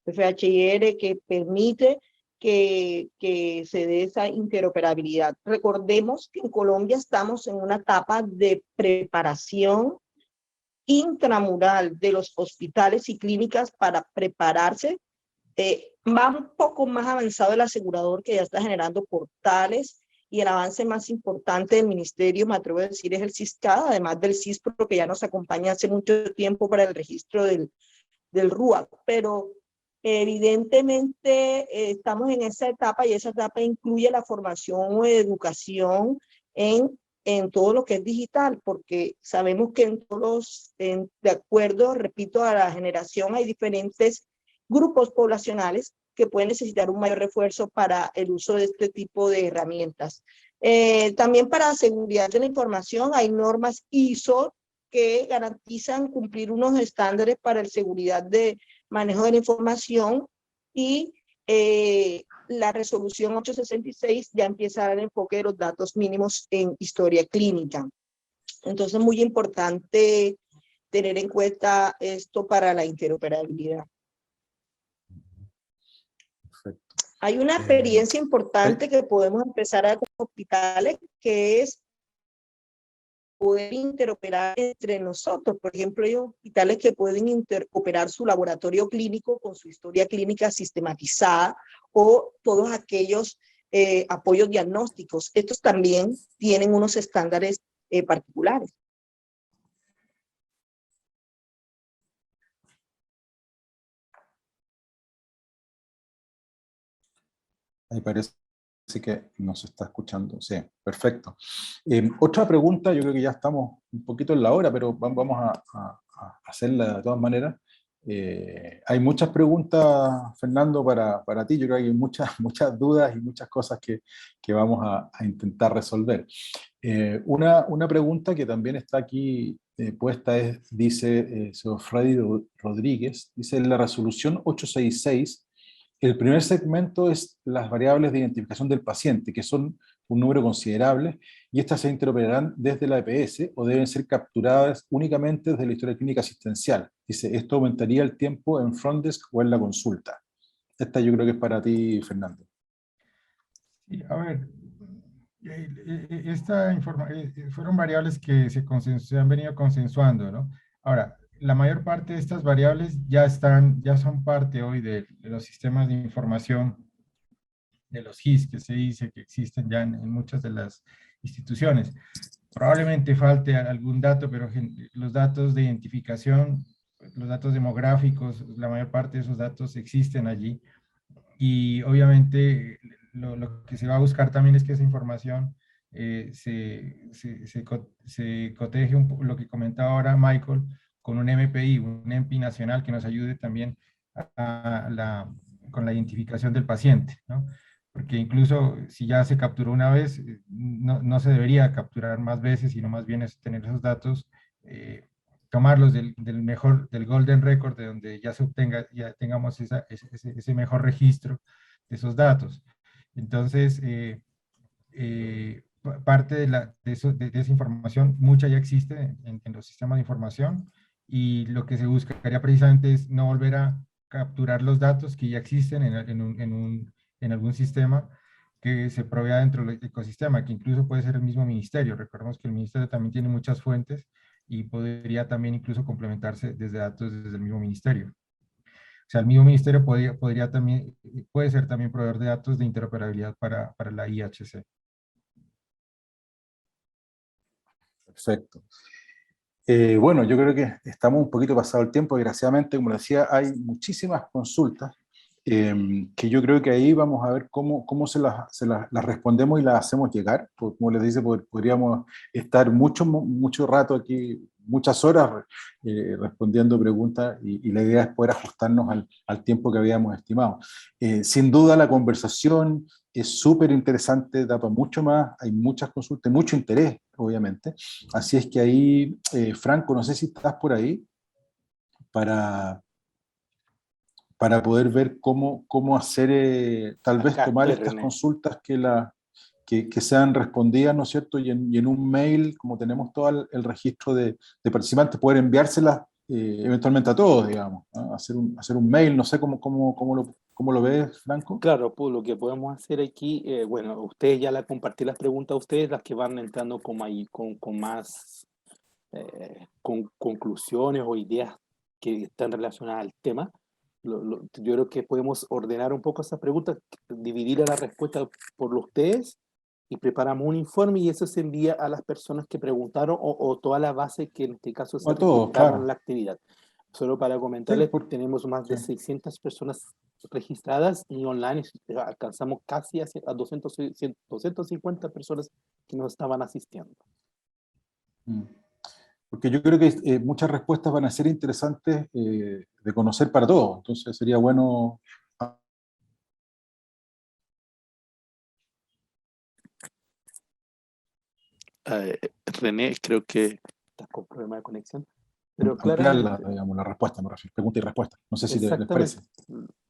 FHIR que permite que se dé esa interoperabilidad. Recordemos que en Colombia estamos en una etapa de preparación intramural de los hospitales y clínicas para prepararse. Va un poco más avanzado el asegurador, que ya está generando portales, y el avance más importante del ministerio, me atrevo a decir, es el CISCAD, además del CISPRO, que ya nos acompaña hace mucho tiempo para el registro del RUAC, pero evidentemente estamos en esa etapa, y esa etapa incluye la formación o educación en todo lo que es digital, porque sabemos que en todos de acuerdo, repito, a la generación, hay diferentes grupos poblacionales que pueden necesitar un mayor refuerzo para el uso de este tipo de herramientas. También para seguridad de la información hay normas ISO que garantizan cumplir unos estándares para la seguridad de manejo de la información, y la resolución 866 ya empieza a dar enfoque de los datos mínimos en historia clínica. Entonces, muy importante tener en cuenta esto para la interoperabilidad. Perfecto. Hay una experiencia importante que podemos empezar a con hospitales, que es poder interoperar entre nosotros. Por ejemplo, hay hospitales que pueden interoperar su laboratorio clínico con su historia clínica sistematizada, o todos aquellos apoyos diagnósticos. Estos también tienen unos estándares particulares. Ahí parece que nos está escuchando. Sí, perfecto. Otra pregunta, yo creo que ya estamos un poquito en la hora, pero vamos a hacerla de todas maneras. Hay muchas preguntas, Fernando, para ti. Yo creo que hay muchas dudas y muchas cosas que vamos a intentar resolver. Una pregunta que también está aquí puesta dice Freddy Rodríguez, dice: la resolución 866 El primer segmento es las variables de identificación del paciente, que son un número considerable, y estas se interoperarán desde la EPS o deben ser capturadas únicamente desde la historia clínica asistencial. Dice, esto aumentaría el tiempo en front desk o en la consulta. Esta yo creo que es para ti, Fernando. Sí, a ver, fueron variables que se han venido consensuando, ¿no? Ahora, la mayor parte de estas variables ya son parte hoy de los sistemas de información de los GIS, que se dice que existen ya en muchas de las instituciones. Probablemente falte algún dato, pero los datos de identificación, los datos demográficos, la mayor parte de esos datos existen allí. Y obviamente lo que se va a buscar también es que esa información se coteje lo que comentaba ahora Michael, con un MPI, un EMPI nacional que nos ayude también con la identificación del paciente, ¿no? Porque incluso si ya se capturó una vez, no se debería capturar más veces, sino más bien es tener esos datos, tomarlos del Golden Record, de donde ya ya tengamos ese mejor registro de esos datos. Entonces, parte de esa información, mucha ya existe en los sistemas de información, y lo que se buscaría precisamente es no volver a capturar los datos que ya existen en algún sistema que se provea dentro del ecosistema, que incluso puede ser el mismo ministerio. Recordemos que el ministerio también tiene muchas fuentes y podría también incluso complementarse desde datos desde el mismo ministerio. O sea, el mismo ministerio puede ser también proveedor de datos de interoperabilidad para la IHC. Perfecto. Bueno, yo creo que estamos un poquito pasado el tiempo. Desgraciadamente, como decía, hay muchísimas consultas que yo creo que ahí vamos a ver cómo se las respondemos y las hacemos llegar. Como les dice, podríamos estar mucho rato aquí, muchas horas respondiendo preguntas, y la idea es poder ajustarnos al tiempo que habíamos estimado. Sin duda la conversación es súper interesante, da para mucho más, hay muchas consultas, mucho interés, obviamente. Así es que ahí, Franco, no sé si estás por ahí para poder ver cómo hacer, tal vez Acá tomar estoy, estas René. consultas que sean respondidas, ¿no es cierto? Y en un mail, como tenemos todo el registro de participantes, poder enviárselas eventualmente a todos, digamos, ¿no? Hacer un mail, no sé cómo lo ves, Franco. Claro, pues lo que podemos hacer aquí, bueno, ustedes ya compartí las preguntas a ustedes, las que van entrando con más con conclusiones o ideas que están relacionadas al tema. Yo creo que podemos ordenar un poco esas preguntas, dividir la respuesta por ustedes, y preparamos un informe y eso se envía a las personas que preguntaron o toda la base que en este caso se A todos, registraron claro. en la actividad. Solo para Sí, comentarles, tenemos más de sí. 600 personas registradas, y online alcanzamos casi a 250 personas que nos estaban asistiendo. Porque yo creo que muchas respuestas van a ser interesantes de conocer para todos, entonces sería bueno. René, creo que estás con problema de conexión, pero Ampliar claramente, digamos, la respuesta, me refiero, pregunta y respuesta. No sé si les exactamente, parece.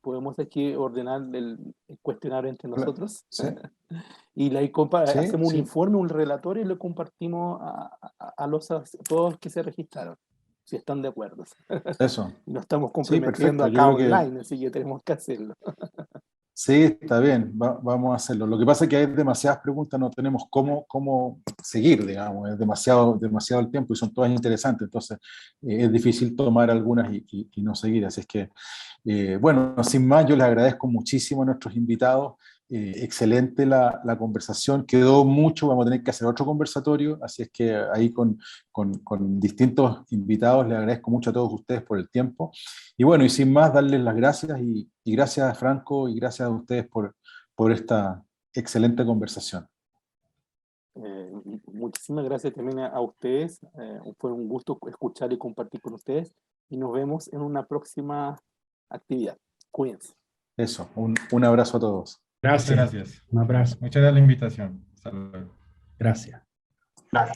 podemos aquí ordenar el cuestionario entre nosotros, Sí, y hacemos un sí, informe, un relatorio, y lo compartimos a todos que se registraron, si están de acuerdo. eso. Y nos estamos Sí, comprometiendo perfecto. Yo acá creo que online, así que tenemos que hacerlo. sí, está bien, vamos a hacerlo. Lo que pasa es que hay demasiadas preguntas, no tenemos cómo seguir, digamos, es demasiado el tiempo y son todas interesantes, entonces es difícil tomar algunas y no seguir. Así es que, bueno, sin más, yo les agradezco muchísimo a nuestros invitados. Excelente la conversación, quedó mucho, vamos a tener que hacer otro conversatorio, así es que ahí con distintos invitados les agradezco mucho a todos ustedes por el tiempo. Y bueno, y sin más, darles las gracias y gracias a Franco y gracias a ustedes por esta excelente conversación. Muchísimas gracias también a ustedes, fue un gusto escuchar y compartir con ustedes, y nos vemos en una próxima actividad. Cuídense. Eso, un abrazo a todos. Muchas Gracias. gracias. Un abrazo. Muchas gracias por la invitación. Hasta luego. Gracias. Claro.